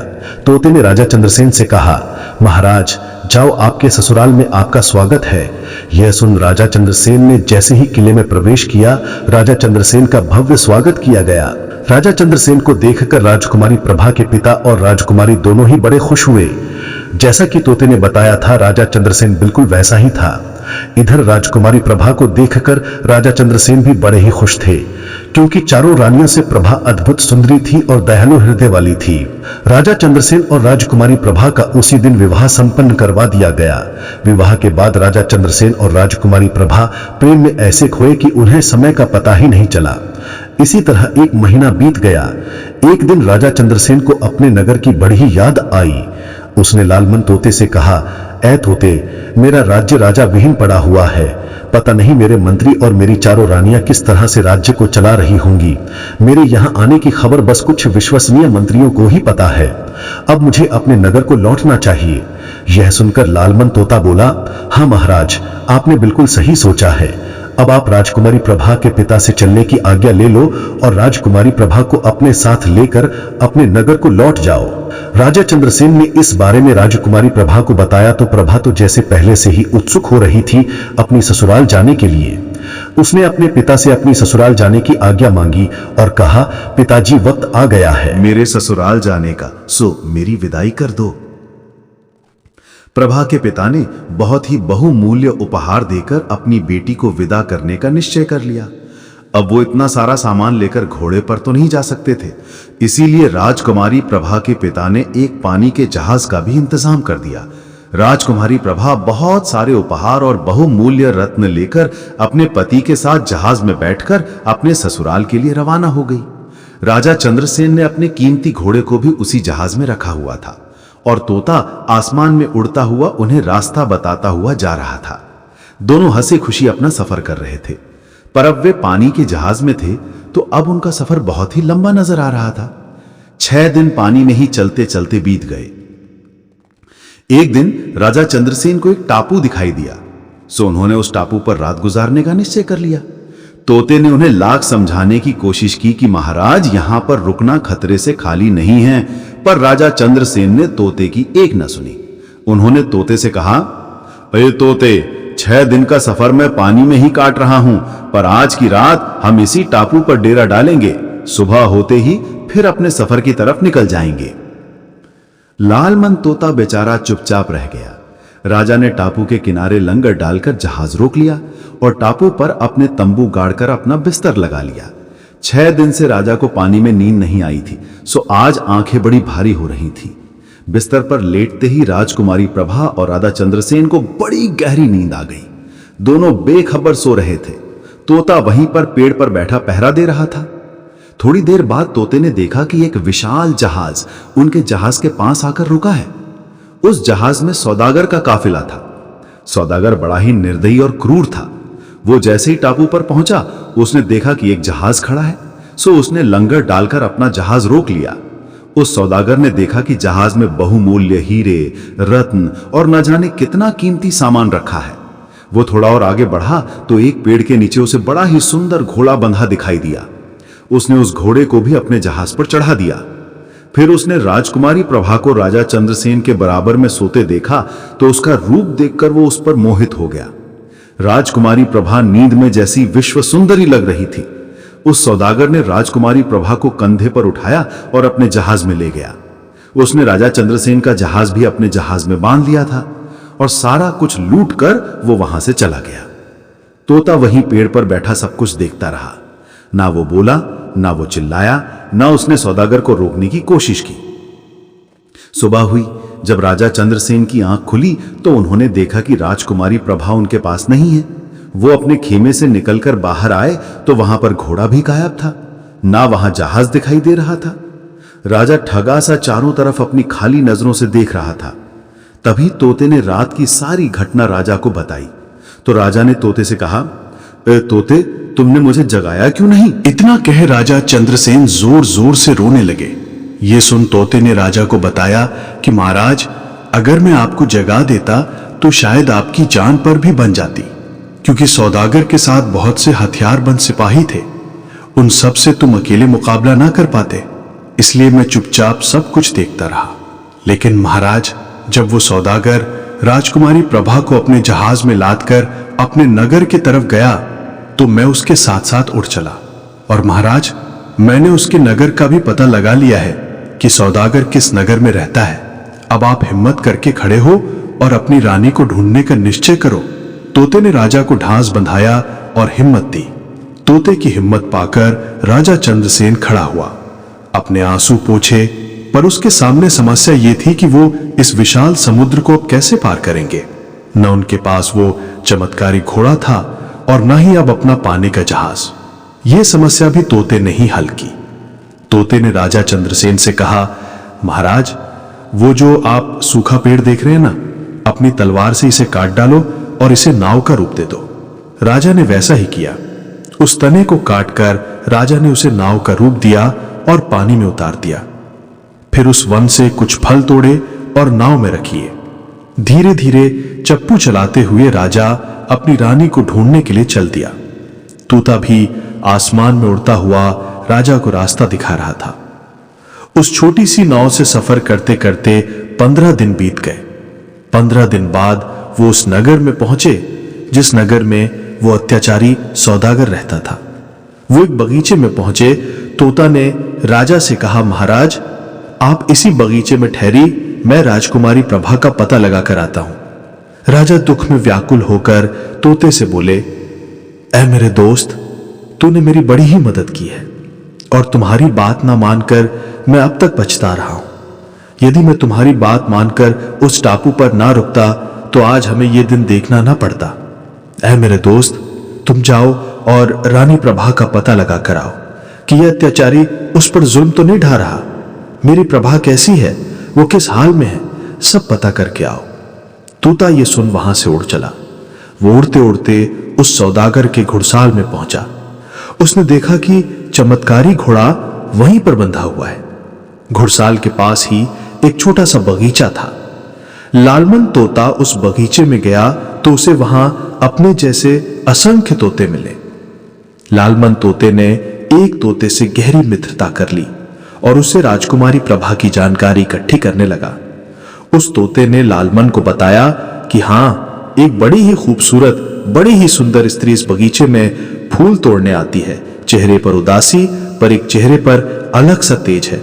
तोते ने राजा चंद्रसेन से कहा, महाराज जाओ, आपके ससुराल में आपका स्वागत है। यह सुन राजा चंद्रसेन ने जैसे ही किले में प्रवेश किया, राजा चंद्रसेन का भव्य स्वागत किया गया। राजा चंद्रसेन को देखकर राजकुमारी प्रभा के पिता और राजकुमारी दोनों ही बड़े खुश हुए। जैसा कि तोते ने बताया था, राजा चंद्रसेन बिल्कुल वैसा ही था। इधर राजकुमारी प्रभा को देखकर राजा चंद्रसेन भी बड़े ही खुश थे, क्योंकि चारों रानियों से प्रभा अद्भुत सुंदरी थी और दयालु हृदय वाली थी। राजा चंद्रसेन और राजकुमारी प्रभा का उसी दिन विवाह संपन्न करवा दिया गया। विवाह के बाद राजा चंद्रसेन और राजकुमारी प्रभा प्रेम में ऐसे खोए कि उन्हें समय का पता ही नहीं चला। इसी तरह 1 महीना बीत गया। एक दिन राजा चंद्रसेन को अपने नगर की बड़ी ही याद आई। उसने लालमन तोते से कहा, ऐ तोते, मेरा राज्य राजा विहीन पड़ा हुआ है। पता नहीं मेरे मंत्री और मेरी चारों रानियां किस तरह से राज्य को चला रही होंगी। मेरे यहाँ आने की खबर बस कुछ विश्वसनीय मंत्रियों को ही पता है। अब मुझे अपने नगर को लौटना चाहिए। यह सुनकर लालमन तोता बोला, हाँ महाराज, आपने बिल्कुल सही सोचा है। अब आप राजकुमारी प्रभा के पिता से चलने की आज्ञा ले लो और राजकुमारी प्रभा को अपने साथ लेकर अपने नगर को लौट जाओ। राजा चंद्रसेन ने इस बारे में राजकुमारी प्रभा को बताया तो प्रभा तो जैसे पहले से ही उत्सुक हो रही थी अपनी ससुराल जाने के लिए। उसने अपने पिता से अपनी ससुराल जाने की आज्ञा मांगी और कहा, पिताजी वक्त आ गया है मेरे ससुराल जाने का, सो मेरी विदाई कर दो। प्रभा के पिता ने बहुत ही बहुमूल्य उपहार देकर अपनी बेटी को विदा करने का निश्चय कर लिया। अब वो इतना सारा सामान लेकर घोड़े पर तो नहीं जा सकते थे, इसीलिए राजकुमारी प्रभा के पिता ने एक पानी के जहाज का भी इंतजाम कर दिया। राजकुमारी प्रभा बहुत सारे उपहार और बहुमूल्य रत्न लेकर अपने पति के साथ जहाज में बैठकर अपने ससुराल के लिए रवाना हो गई। राजा चंद्रसेन ने अपने कीमती घोड़े को भी उसी जहाज में रखा हुआ था और तोता आसमान में उड़ता हुआ उन्हें रास्ता बताता हुआ जा रहा था। दोनों हंसी खुशी अपना सफर कर रहे थे, पर अब वे पानी के जहाज में थे तो अब उनका सफर बहुत ही लंबा नजर आ रहा था। 6 दिन पानी में ही चलते चलते बीत गए। एक दिन राजा चंद्रसेन को एक टापू दिखाई दिया, सो उन्होंने उस टापू पर रात गुजारने का निश्चय कर लिया। तोते ने उन्हें लाख समझाने की कोशिश की कि महाराज यहां पर रुकना खतरे से खाली नहीं है, पर राजा चंद्रसेन ने तोते की एक न सुनी। उन्होंने तोते से कहा, अरे तोते, 6 दिन का सफर मैं पानी में ही काट रहा हूं, पर आज की रात हम इसी टापू पर डेरा डालेंगे। सुबह होते ही फिर अपने सफर की तरफ निकल जाएंगे। लालमन तोता बेचारा चुपचाप रह गया। राजा ने टापू के किनारे लंगर डालकर जहाज रोक लिया और टापू पर अपने तंबू गाड़कर अपना बिस्तर लगा लिया। 6 दिन से राजा को पानी में नींद नहीं आई थी, सो आज आंखें बड़ी भारी हो रही थी। बिस्तर पर लेटते ही राजकुमारी प्रभा और राजा चंद्रसेन को बड़ी गहरी नींद आ गई। दोनों बेखबर सो रहे थे। तोता वहीं पर पेड़ पर बैठा पहरा दे रहा था। थोड़ी देर बाद तोते ने देखा कि एक विशाल जहाज उनके जहाज के पास आकर रुका है। उस जहाज में सौदागर का काफिला था। सौदागर बड़ा ही निर्दयी और क्रूर था। वो जैसे ही टापू पर पहुंचा, उसने देखा कि एक जहाज खड़ा है, सो उसने लंगर डालकर अपना जहाज रोक लिया। उस सौदागर ने देखा कि जहाज में बहुमूल्य हीरे, रत्न और न जाने कितना कीमती सामान रखा है। वो थोड़ा और आगे बढ़ा तो एक पेड़ के नीचे उसे बड़ा ही सुंदर घोड़ा बंधा दिखाई दिया। उसने उस घोड़े को भी अपने जहाज पर चढ़ा दिया। फिर उसने राजकुमारी प्रभा को राजा चंद्रसेन के बराबर में सोते देखा तो उसका रूप देखकर वो उस पर मोहित हो गया। राजकुमारी प्रभा नींद में जैसी विश्व सुंदरी लग रही थी। उस सौदागर ने राजकुमारी प्रभा को कंधे पर उठाया और अपने जहाज में ले गया। उसने राजा चंद्रसेन का जहाज भी अपने जहाज में बांध लिया था और सारा कुछ लूट कर वो वहां से चला गया। तोता वहीं पेड़ पर बैठा सब कुछ देखता रहा। ना वो बोला, ना वो चिल्लाया, ना उसने सौदागर को रोकने की कोशिश की। सुबह हुई। जब राजा चंद्रसेन की आंख खुली तो उन्होंने देखा कि राजकुमारी प्रभा उनके पास नहीं है। वो अपने खेमे से निकलकर बाहर आए तो वहां पर घोड़ा भी गायब था, ना वहां जहाज दिखाई दे रहा था। राजा ठगा सा चारों तरफ अपनी खाली नजरों से देख रहा था। तभी तोते ने रात की सारी घटना राजा को बताई। तो राजा ने तोते से कहा, तोते, तुमने मुझे जगाया क्यों नहीं? इतना कह राजा चंद्रसेन जोर जोर से रोने लगे। ये सुन तोते ने राजा को बताया कि महाराज, अगर मैं आपको जगा देता तो शायद आपकी जान पर भी बन जाती, क्योंकि सौदागर के साथ बहुत से हथियारबंद सिपाही थे। उन सब से तुम अकेले मुकाबला ना कर पाते, इसलिए मैं चुपचाप सब कुछ देखता रहा। लेकिन महाराज, जब वो सौदागर राजकुमारी प्रभा को अपने जहाज में लादकर अपने नगर की तरफ गया तो मैं उसके साथ साथ उड़ चला। और महाराज, मैंने उसके नगर का भी पता लगा लिया है कि सौदागर किस नगर में रहता है। अब आप हिम्मत करके खड़े हो और अपनी रानी को ढूंढने का निश्चय करो। तोते ने राजा को ढांस बंधाया और हिम्मत दी। तोते की हिम्मत पाकर राजा चंद्रसेन खड़ा हुआ, अपने आंसू पोंछे, पर उसके सामने समस्या ये थी कि वो इस विशाल समुद्र को अब कैसे पार करेंगे। न उनके पास वो चमत्कारी घोड़ा था और न ही अब अपना पानी का जहाज। ये समस्या भी तोते ने ही हल की। तोते ने राजा चंद्रसेन से कहा, महाराज, वो जो आप सूखा पेड़ देख रहे हैं ना, अपनी तलवार से इसे काट डालो और इसे नाव का रूप दे दो। राजा ने वैसा ही किया। उस तने को काटकर राजा ने उसे नाव का रूप दिया और पानी में उतार दिया। फिर उस वन से कुछ फल तोड़े और नाव में रखिए। धीरे धीरे चप्पू चलाते हुए राजा अपनी रानी को ढूंढने के लिए चल दिया। तोता भी आसमान में उड़ता हुआ राजा को रास्ता दिखा रहा था। उस छोटी सी नाव से सफर करते करते 15 दिन बीत गए। 15 दिन बाद वो उस नगर में पहुंचे जिस नगर में वो अत्याचारी सौदागर रहता था। वो एक बगीचे में पहुंचे। तोता ने राजा से कहा, महाराज, आप इसी बगीचे में ठहरी, मैं राजकुमारी प्रभा का पता लगा कर आता हूं। राजा दुख में व्याकुल होकर तोते से बोले, ऐ मेरे दोस्त, तूने मेरी बड़ी ही मदद की है और तुम्हारी बात ना मानकर मैं अब तक पछता रहा हूं। यदि मैं तुम्हारी बात मानकर उस टापू पर ना रुकता तो आज हमें यह दिन देखना ना पड़ता। ऐ मेरे दोस्त, तुम जाओ और रानी प्रभा का पता लगा कर आओ कि यह अत्याचारी उस पर जुल्म तो नहीं ढा रहा। मेरी प्रभा कैसी है, वो किस हाल में है, सब पता करके आओ। तोता ये सुन वहां से उड़ चला। वो उड़ते उड़ते उस सौदागर के घुड़साल में पहुंचा। उसने देखा कि चमत्कारी घोड़ा वहीं पर बंधा हुआ है। घुड़साल के पास ही एक छोटा सा बगीचा था। लालमन तोता उस बगीचे में गया तो उसे वहां अपने जैसे असंख्य तोते मिले। लालमन तोते ने एक तोते से गहरी मित्रता कर ली और उससे राजकुमारी प्रभा की जानकारी इकट्ठी करने लगा। उस तोते ने लालमन को बताया कि हाँ, एक बड़ी ही खूबसूरत, बड़ी ही सुंदर स्त्री इस बगीचे में फूल तोड़ने आती है। चेहरे पर उदासी, पर एक चेहरे पर अलग सा तेज है।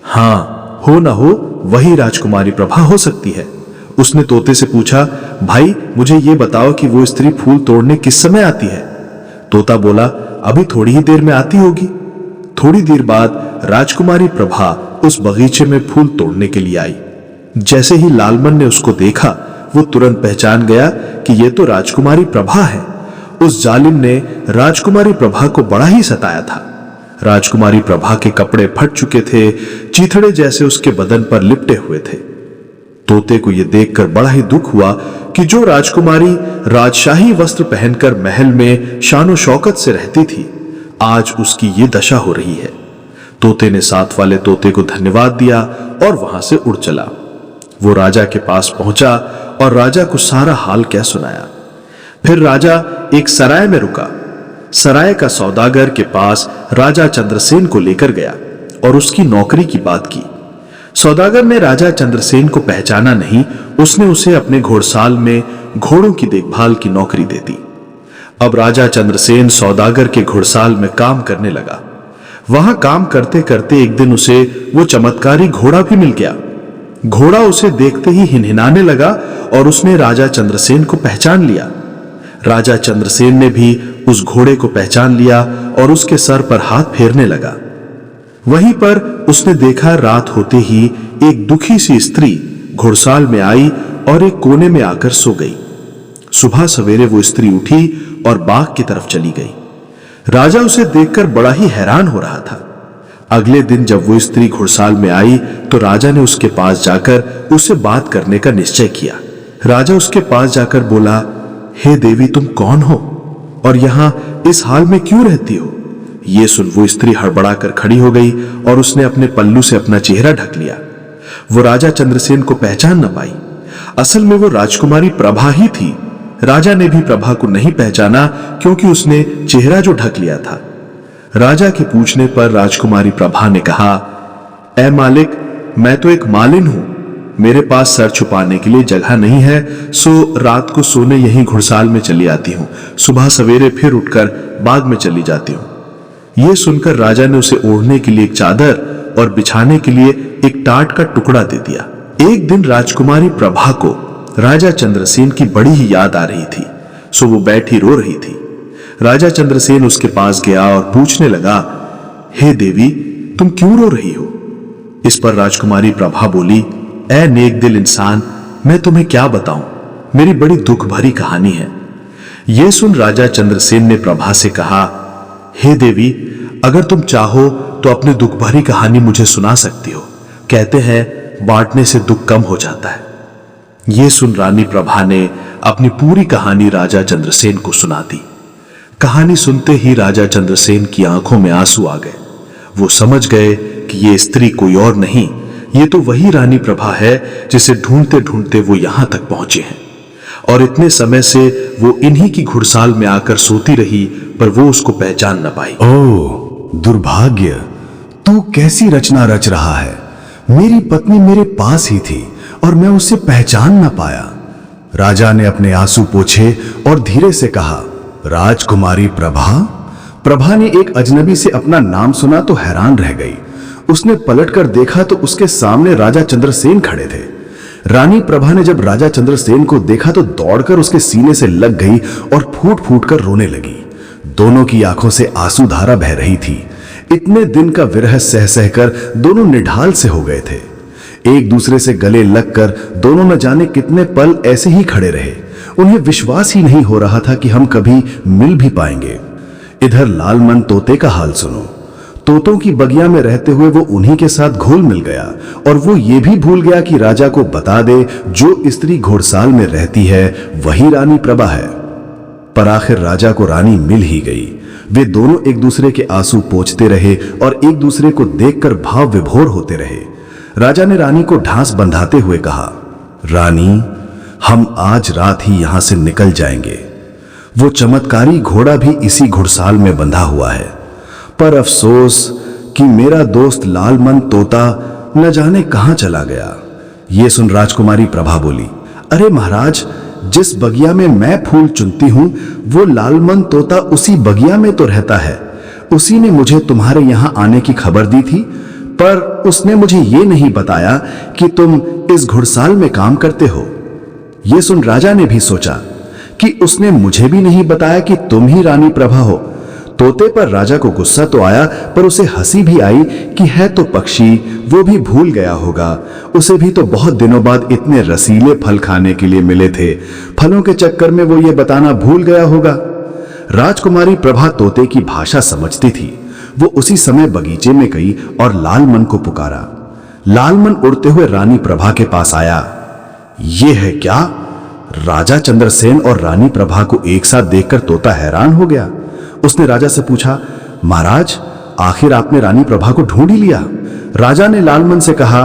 हाँ, हो ना हो वही राजकुमारी प्रभा हो सकती है। उसने तोते से पूछा, भाई मुझे ये बताओ कि वो स्त्री फूल तोड़ने किस समय आती है? तोता बोला, अभी थोड़ी ही देर में आती होगी। थोड़ी देर बाद राजकुमारी प्रभा उस बगीचे में फूल तोड़ने के लिए आई। जैसे ही लालमन ने उसको देखा, वो तुरंत पहचान गया कि ये तो राजकुमारी प्रभा है। उस जालिम ने राजकुमारी प्रभा को बड़ा ही सताया था। राजकुमारी प्रभा के कपड़े फट चुके थे, चीथड़े जैसे उसके बदन पर लिपटे हुए थे। तोते को यह देखकर बड़ा ही दुख हुआ कि जो राजकुमारी राजशाही वस्त्र पहनकर महल में शानो शौकत से रहती थी, आज उसकी ये दशा हो रही है। तोते ने साथ वाले तोते को धन्यवाद दिया और वहां से उड़ चला। वो राजा के पास पहुंचा और राजा को सारा हाल क्या सुनाया। फिर राजा एक सराय में रुका। सराय का सौदागर के पास राजा चंद्रसेन को लेकर गया और उसकी नौकरी की बात की। सौदागर ने राजा चंद्रसेन को पहचाना नहीं। उसने उसे अपने घोड़साल में घोड़ों की देखभाल की नौकरी दे दी। अब राजा चंद्रसेन सौदागर के घुड़साल में काम करने लगा। वहां काम करते करते एक दिन उसे वो चमत्कारी घोड़ा भी मिल गया। घोड़ा उसे देखते ही हिनहिनाने लगा और उसने राजा चंद्रसेन को पहचान लिया। राजा चंद्रसेन ने भी उस घोड़े को पहचान लिया और उसके सर पर हाथ फेरने लगा। वहीं पर उसने देखा रात होते ही एक दुखी सी स्त्री घुड़साल में आई और एक कोने में आकर सो गई। सुबह सवेरे वो स्त्री उठी और बाग की तरफ चली गई। राजा उसे देखकर बड़ा ही हैरान हो रहा था। अगले दिन जब वो स्त्री घुड़साल में आई तो राजा ने उसके पास जाकर उससे बात करने का निश्चय किया। राजा उसके पास जाकर बोला, हे देवी, तुम कौन हो और यहां इस हाल में क्यों रहती हो? ये सुन वो स्त्री हड़बड़ाकर खड़ी हो गई और उसने अपने पल्लू से अपना चेहरा ढक लिया। वो राजा चंद्रसेन को पहचान न पाई। असल में वो राजकुमारी प्रभा ही थी। राजा ने भी प्रभा को नहीं पहचाना क्योंकि उसने चेहरा जो ढक लिया था। राजा के पूछने पर राजकुमारी प्रभा ने कहा, ऐ मालिक, मैं तो एक मालिन हूं। मेरे पास सर छुपाने के लिए जगह नहीं है, सो रात को सोने यहीं घुड़साल में चली आती हूं। सुबह सवेरे फिर उठकर बाग में चली जाती हूं। यह सुनकर राजा ने उसे ओढ़ने के लिए एक चादर और बिछाने के लिए एक टाट का टुकड़ा दे दिया। एक दिन राजकुमारी प्रभा को राजा चंद्रसेन की बड़ी ही याद आ रही थी, सो वो बैठी रो रही थी। राजा चंद्रसेन उसके पास गया और पूछने लगा, हे देवी, तुम क्यों रो रही हो? इस पर राजकुमारी प्रभा बोली, ऐ नेक दिल इंसान, मैं तुम्हें क्या बताऊं, मेरी बड़ी दुख भरी कहानी है। यह सुन राजा चंद्रसेन ने प्रभा से कहा, हे देवी, अगर तुम चाहो तो अपनी दुख भरी कहानी मुझे सुना सकती हो। कहते हैं बांटने से दुख कम हो जाता है। यह सुन रानी प्रभा ने अपनी पूरी कहानी राजा चंद्रसेन को सुना दी। कहानी सुनते ही राजा चंद्रसेन की आंखों में आंसू आ गए। वो समझ गए कि ये स्त्री कोई और नहीं, ये तो वही रानी प्रभा है जिसे ढूंढते ढूंढते वो यहां तक पहुंचे हैं। और इतने समय से वो इन्हीं की घुड़साल में आकर सोती रही, पर वो उसको पहचान न पाई। ओ दुर्भाग्य, तू कैसी रचना रच रहा है। मेरी पत्नी मेरे पास ही थी और मैं उसे पहचान न पाया। राजा ने अपने आंसू पोंछे और धीरे से कहा, राजकुमारी प्रभा। प्रभा ने एक अजनबी से अपना नाम सुना तो हैरान रह गई। उसने पलटकर देखा तो उसके सामने राजा चंद्रसेन खड़े थे। रानी प्रभा ने जब राजा चंद्रसेन को देखा तो दौड़कर उसके सीने से लग गई और फूट फूट कर रोने लगी। दोनों की आंखों से आंसू धारा बह रही थी। इतने दिन का विरह सह सहकर दोनों निढाल से हो गए थे। एक दूसरे से गले लगकर दोनों न जाने कितने पल ऐसे ही खड़े रहे। उन्हें विश्वास ही नहीं हो रहा था कि हम कभी मिल भी पाएंगे। इधर लालमन तोते का हाल सुनो। तोतों की बगिया में रहते हुए वो उन्हीं के साथ घुल मिल गया और वो ये भी भूल गया कि राजा को बता दे जो स्त्री घोड़साल में रहती है वही रानी प्रभा है। पर आखिर राजा को रानी मिल ही गई। वे दोनों एक दूसरे के आंसू पोंछते रहे और एक दूसरे को देखकर भाव विभोर होते रहे। राजा ने रानी को ढांस बंधाते हुए कहा, रानी, हम आज रात ही यहां से निकल जाएंगे। वो चमत्कारी घोड़ा भी इसी घुड़साल में बंधा हुआ है, पर अफसोस कि मेरा दोस्त लालमन तोता न जाने कहां चला गया। ये सुन राजकुमारी प्रभा बोली, अरे महाराज, जिस बगिया में मैं फूल चुनती हूं वो लालमन तोता उसी बगिया में तो रहता है। उसी ने मुझे तुम्हारे यहां आने की खबर दी थी, पर उसने मुझे ये नहीं बताया कि तुम इस घुड़साल में काम करते हो। यह सुन राजा ने भी सोचा कि उसने मुझे भी नहीं बताया कि तुम ही रानी प्रभा हो। तोते पर राजा को गुस्सा तो आया, पर उसे हंसी भी आई कि है तो पक्षी, वो भी भूल गया होगा। उसे भी तो बहुत दिनों बाद इतने रसीले फल खाने के लिए मिले थे। फलों के चक्कर में वो ये बताना भूल गया होगा। राजकुमारी प्रभा तोते की भाषा समझती थी। वो उसी समय बगीचे में गई और लालमन को पुकारा। लालमन उड़ते हुए रानी प्रभा के पास आया। ये है क्या? राजा चंद्रसेन और रानी प्रभा को एक साथ देखकर तोता हैरान हो गया। उसने राजा से पूछा, महाराज, आखिर आपने रानी प्रभा को ढूंढ ही लिया। राजा ने लालमन से कहा,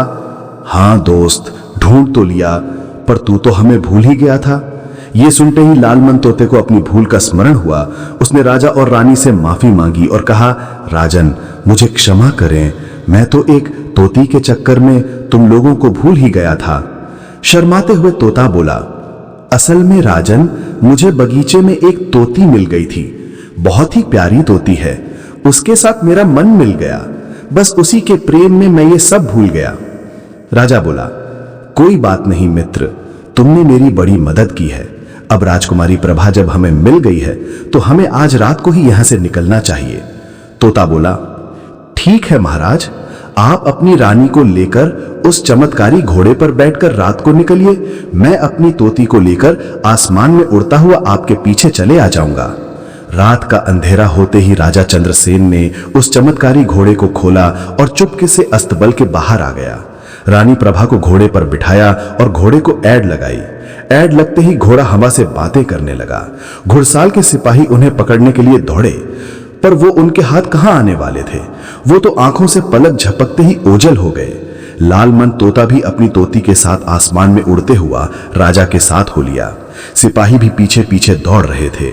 हां दोस्त, ढूंढ तो लिया, पर तू तो हमें भूल ही गया था। यह सुनते ही लालमन तोते को अपनी भूल का स्मरण हुआ। उसने राजा और रानी से माफी मांगी और कहा, राजन, मुझे क्षमा करें, मैं तो एक तोती के चक्कर में तुम लोगों को भूल ही गया था। शर्माते हुए तोता बोला, असल में राजन, मुझे बगीचे में एक तोती मिल गई थी, बहुत ही प्यारी तोती है, उसके साथ मेरा मन मिल गया, बस उसी के प्रेम में मैं ये सब भूल गया। राजा बोला, कोई बात नहीं मित्र, तुमने मेरी बड़ी मदद की है। अब राजकुमारी प्रभा जब हमें मिल गई है तो हमें आज रात को ही यहां से निकलना चाहिए। तोता बोला, ठीक है महाराज, आप अपनी रानी को लेकर उस चमत्कारी घोड़े पर बैठकर रात को निकलिए, मैं अपनी तोती को लेकर आसमान में उड़ता हुआ आपके पीछे चले आ जाऊंगा। रात का अंधेरा होते ही राजा चंद्रसेन ने उस चमत्कारी घोड़े को खोला और चुपके से अस्तबल के बाहर आ गया। रानी प्रभा को घोड़े पर बिठाया और घोड़े को ऐड लगाई। ऐड लगते ही घोड़ा हवा से बातें करने लगा। घुड़साल के सिपाही उन्हें पकड़ने के लिए दौड़े, पर वो उनके हाथ कहां आने वाले थे। वो तो आंखों से पलक झपकते ही ओझल हो गए। लालमन तोता भी अपनी तोती के साथ आसमान में उड़ते हुआ राजा के साथ हो लिया। सिपाही भी पीछे पीछे दौड़ रहे थे।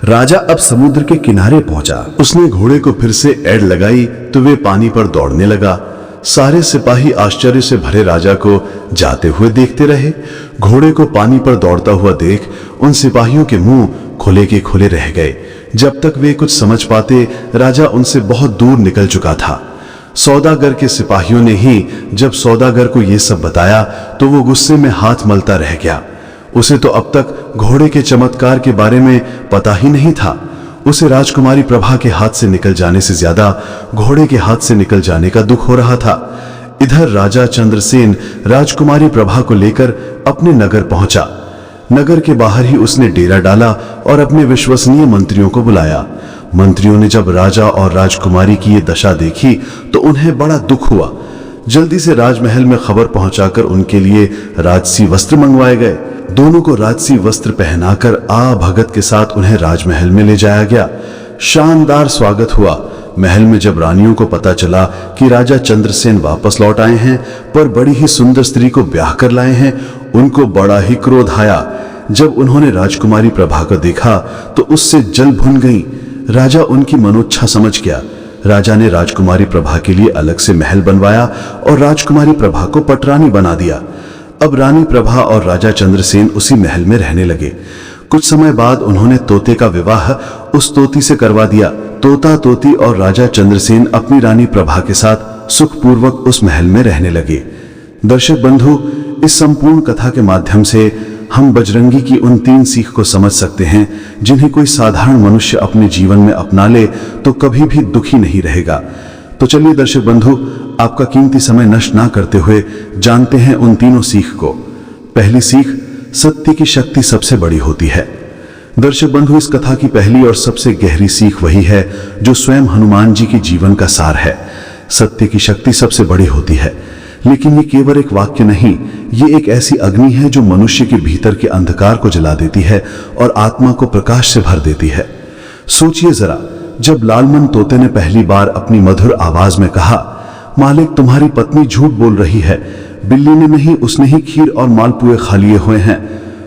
राजा अब समुद्र के किनारे पहुंचा। उसने घोड़े को फिर से ऐड लगाई तो वे पानी पर दौड़ने लगा। सारे सिपाही आश्चर्य से भरे राजा को जाते हुए देखते रहे। घोड़े को पानी पर दौड़ता हुआ देख उन सिपाहियों के मुंह खुले के खुले रह गए। जब तक वे कुछ समझ पाते, राजा उनसे बहुत दूर निकल चुका था। सौदागर के सिपाहियों ने ही जब सौदागर को यह सब बताया तो वो गुस्से में हाथ मलता रह गया। उसे तो अब तक घोड़े के चमत्कार के बारे में पता ही नहीं था। उसे राजकुमारी प्रभा के हाथ से निकल जाने से ज्यादा घोड़े के हाथ से निकल जाने का दुख हो रहा था। इधर राजा चंद्रसेन राजकुमारी प्रभा को लेकर अपने नगर पहुंचा। नगर के बाहर ही उसने डेरा डाला और अपने विश्वसनीय मंत्रियों को बुलाया। मंत्रियों ने जब राजा और राजकुमारी की ये दशा देखी तो उन्हें बड़ा दुख हुआ। जल्दी से राजमहल में खबर पहुंचाकर उनके लिए राजसी वस्त्र मंगवाए गए। दोनों को राजसी वस्त्र पहनाकर भगत के साथ उन्हें राजमहल में ले जाया गया। शानदार स्वागत हुआ। महल में जब रानियों को पता चला कि राजा चंद्रसेन वापस लौट आए हैं पर बड़ी ही सुंदर स्त्री को ब्याह कर लाए हैं, उनको बड़ा ही क्रोध आया। जब उन्होंने राजकुमारी प्रभा को देखा तो उससे जल भुन गई। राजा उनकी मनोच्छा समझ गया। राजा ने राजकुमारी प्रभा के लिए अलग से महल बनवाया और राजकुमारी प्रभा को पटरानी बना दिया। अब रानी प्रभा और राजा चंद्रसेन उसी महल में रहने लगे। कुछ समय बाद उन्होंने तोते का विवाह उस तोती से करवा दिया। तोता, तोती और राजा चंद्रसेन अपनी रानी प्रभा के साथ सुखपूर्वक उस महल में रहने लगे। दर्शक बंधु, इस संपूर्ण कथा के माध्यम से हम बजरंगी की उन 3 सीख को समझ सकते हैं जिन्हें कोई साधारण मनुष्य अपने जीवन में अपना ले तो कभी भी दुखी नहीं रहेगा। तो चलिए दर्शक बंधु, आपका कीमती समय नष्ट ना करते हुए जानते हैं उन तीनों सीख को। पहली सीख, सत्य की शक्ति सबसे बड़ी होती है। दर्शक बंधु, इस कथा की पहली और सबसे गहरी सीख वही है जो स्वयं हनुमान जी के जीवन का सार है। सत्य की शक्ति सबसे बड़ी होती है, लेकिन ये केवल एक वाक्य नहीं, ये एक ऐसी अग्नि है जो मनुष्य के भीतर के अंधकार को जला देती है और आत्मा को प्रकाश से भर देती है। सोचिए जरा, जब लालमन तोते ने पहली बार अपनी मधुर आवाज में कहा, मालिक तुम्हारी पत्नी झूठ बोल रही है, बिल्ली ने नहीं उसने ही खीर और मालपुए खा लिए हुए हैं,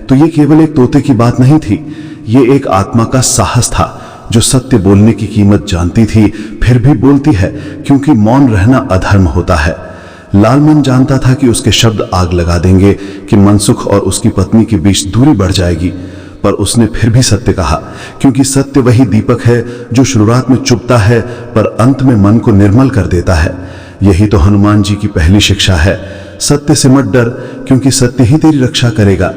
तो ये केवल एक तोते की बात नहीं थी, ये एक आत्मा का साहस था जो सत्य बोलने की कीमत जानती थी फिर भी बोलती है, क्योंकि मौन रहना अधर्म होता है। लालमन जानता था कि उसके शब्द आग लगा देंगे, कि मनसुख और उसकी पत्नी के बीच दूरी बढ़ जाएगी, पर उसने फिर भी सत्य कहा, क्योंकि सत्य वही दीपक है जो शुरुआत में चुभता है पर अंत में मन को निर्मल कर देता है। यही तो हनुमान जी की पहली शिक्षा है, सत्य से मत डर, क्योंकि सत्य ही तेरी रक्षा करेगा।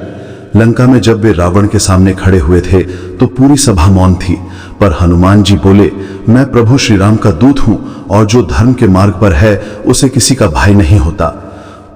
लंका में जब वे रावण के सामने खड़े हुए थे तो पूरी सभा मौन थी, पर हनुमान जी बोले, मैं प्रभु श्री राम का दूत हूं और जो धर्म के मार्ग पर है उसे किसी का भय नहीं होता।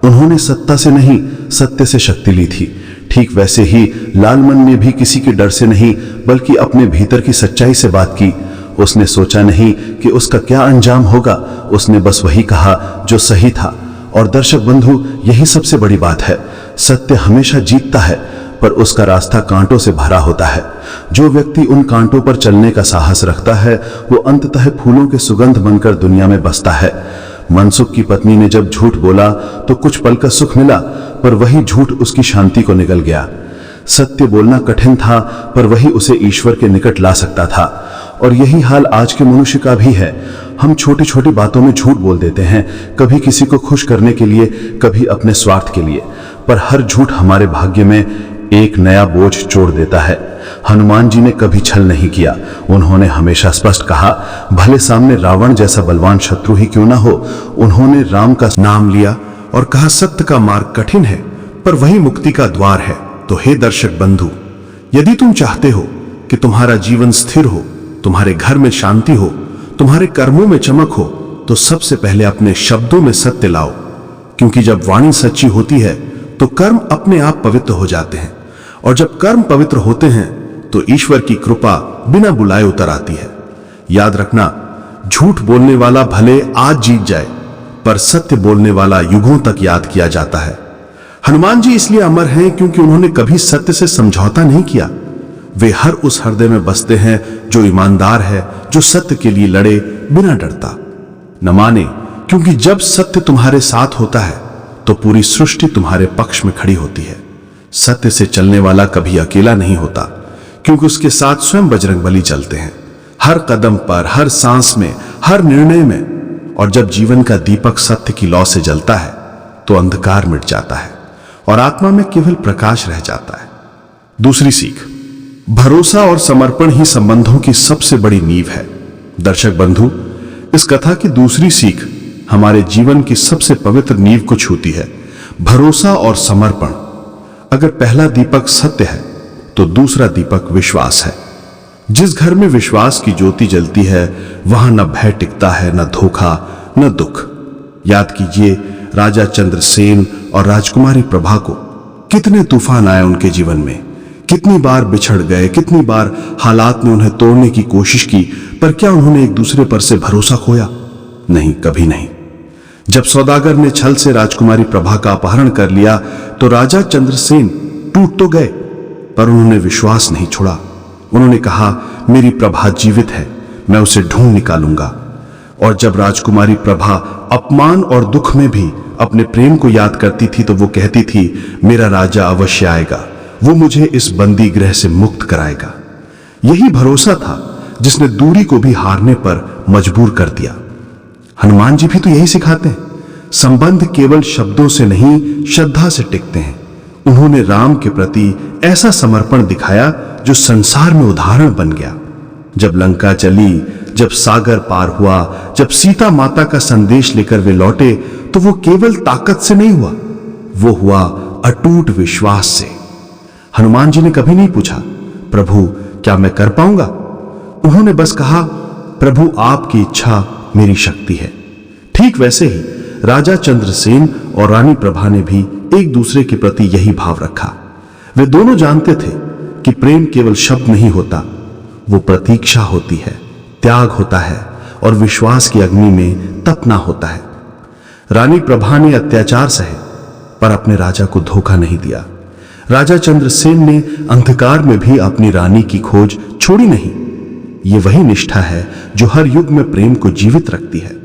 उन्होंने सत्ता से नहीं, सत्य से शक्ति ली थी। ठीक वैसे ही लालमन ने भी किसी के डर से नहीं बल्कि अपने भीतर की सच्चाई से बात की। उसने सोचा नहीं कि उसका क्या अंजाम होगा, उसने बस वही कहा जो सही था। और दर्शक बंधु, यही सबसे बड़ी बात है, सत्य हमेशा जीतता है, पर उसका रास्ता कांटों से भरा होता है। जो व्यक्ति उन कांटों पर चलने का साहस रखता है वो अंततः फूलों के सुगंध बनकर दुनिया में बसता है। मनसुख की पत्नी ने जब झूठ बोला तो कुछ पल का सुख मिला, पर वही झूठ उसकी शांति को निगल गया। सत्य बोलना कठिन था, पर वही उसे ईश्वर के निकट ला सकता था। और यही हाल आज के मनुष्य का भी है। हम छोटी छोटी बातों में झूठ बोल देते हैं, कभी किसी को खुश करने के लिए, कभी अपने स्वार्थ के लिए, पर हर झूठ हमारे भाग्य में एक नया बोझ जोड़ देता है। हनुमान जी ने कभी छल नहीं किया। उन्होंने हमेशा स्पष्ट कहा, भले सामने रावण जैसा बलवान शत्रु ही क्यों ना हो। उन्होंने राम का नाम लिया और कहा, सत्य का मार्ग कठिन है पर वही मुक्ति का द्वार है। तो हे दर्शक बंधु, यदि तुम चाहते हो कि तुम्हारा जीवन स्थिर हो, तुम्हारे घर में शांति हो, तुम्हारे कर्मों में चमक हो, तो सबसे पहले अपने शब्दों में सत्य लाओ। क्योंकि जब वाणी सच्ची होती है तो कर्म अपने आप पवित्र हो जाते हैं, और जब कर्म पवित्र होते हैं तो ईश्वर की कृपा बिना बुलाए उतर आती है। याद रखना, झूठ बोलने वाला भले आज जीत जाए, पर सत्य बोलने वाला युगों तक याद किया जाता है। हनुमान जी इसलिए अमर हैं क्योंकि उन्होंने कभी सत्य से समझौता नहीं किया। वे हर उस हृदय में बसते हैं जो ईमानदार है, जो सत्य के लिए लड़े बिना डरता। न माने, क्योंकि जब सत्य तुम्हारे साथ होता है तो पूरी सृष्टि तुम्हारे पक्ष में खड़ी होती है। सत्य से चलने वाला कभी अकेला नहीं होता, क्योंकि उसके साथ स्वयं बजरंगबली चलते हैं, हर कदम पर, हर सांस में, हर निर्णय में। और जब जीवन का दीपक सत्य की लौ से जलता है तो अंधकार मिट जाता है और आत्मा में केवल प्रकाश रह जाता है। दूसरी सीख, भरोसा और समर्पण ही संबंधों की सबसे बड़ी नींव है। दर्शक बंधु, इस कथा की दूसरी सीख हमारे जीवन की सबसे पवित्र नींव को छूती है, भरोसा और समर्पण। अगर पहला दीपक सत्य है तो दूसरा दीपक विश्वास है। जिस घर में विश्वास की ज्योति जलती है वहां न भय टिकता है, न धोखा, न दुख। याद कीजिए, राजा चंद्रसेन और राजकुमारी प्रभा को कितने तूफान आए उनके जीवन में, कितनी बार बिछड़ गए, कितनी बार हालात ने उन्हें तोड़ने की कोशिश की, पर क्या उन्होंने एक दूसरे पर से भरोसा खोया? नहीं, कभी नहीं। जब सौदागर ने छल से राजकुमारी प्रभा का अपहरण कर लिया तो राजा चंद्रसेन टूट तो गए, पर उन्होंने विश्वास नहीं छोड़ा। उन्होंने कहा, मेरी प्रभा जीवित है, मैं उसे ढूंढ निकालूंगा। और जब राजकुमारी प्रभा अपमान और दुख में भी अपने प्रेम को याद करती थी तो वो कहती थी, मेरा राजा अवश्य आएगा, वो मुझे इस बंदी गृह से मुक्त कराएगा। यही भरोसा था जिसने दूरी को भी हारने पर मजबूर कर दिया। हनुमान जी भी तो यही सिखाते हैं, संबंध केवल शब्दों से नहीं, श्रद्धा से टिकते हैं। उन्होंने राम के प्रति ऐसा समर्पण दिखाया जो संसार में उदाहरण बन गया। जब लंका चली, जब सागर पार हुआ, जब सीता माता का संदेश लेकर वे लौटे, तो वो केवल ताकत से नहीं हुआ, वो हुआ अटूट विश्वास से। हनुमान जी ने कभी नहीं पूछा, प्रभु क्या मैं कर पाऊंगा? उन्होंने बस कहा, प्रभु आपकी इच्छा मेरी शक्ति है। ठीक वैसे ही राजा चंद्रसेन और रानी प्रभा ने भी एक दूसरे के प्रति यही भाव रखा। वे दोनों जानते थे कि प्रेम केवल शब्द नहीं होता, वो प्रतीक्षा होती है, त्याग होता है और विश्वास की अग्नि में तपना होता है। रानी प्रभा ने अत्याचार सहे पर अपने राजा को धोखा नहीं दिया। राजा चंद्रसेन ने अंधकार में भी अपनी रानी की खोज छोड़ी नहीं। ये वही निष्ठा है जो हर युग में प्रेम को जीवित रखती है।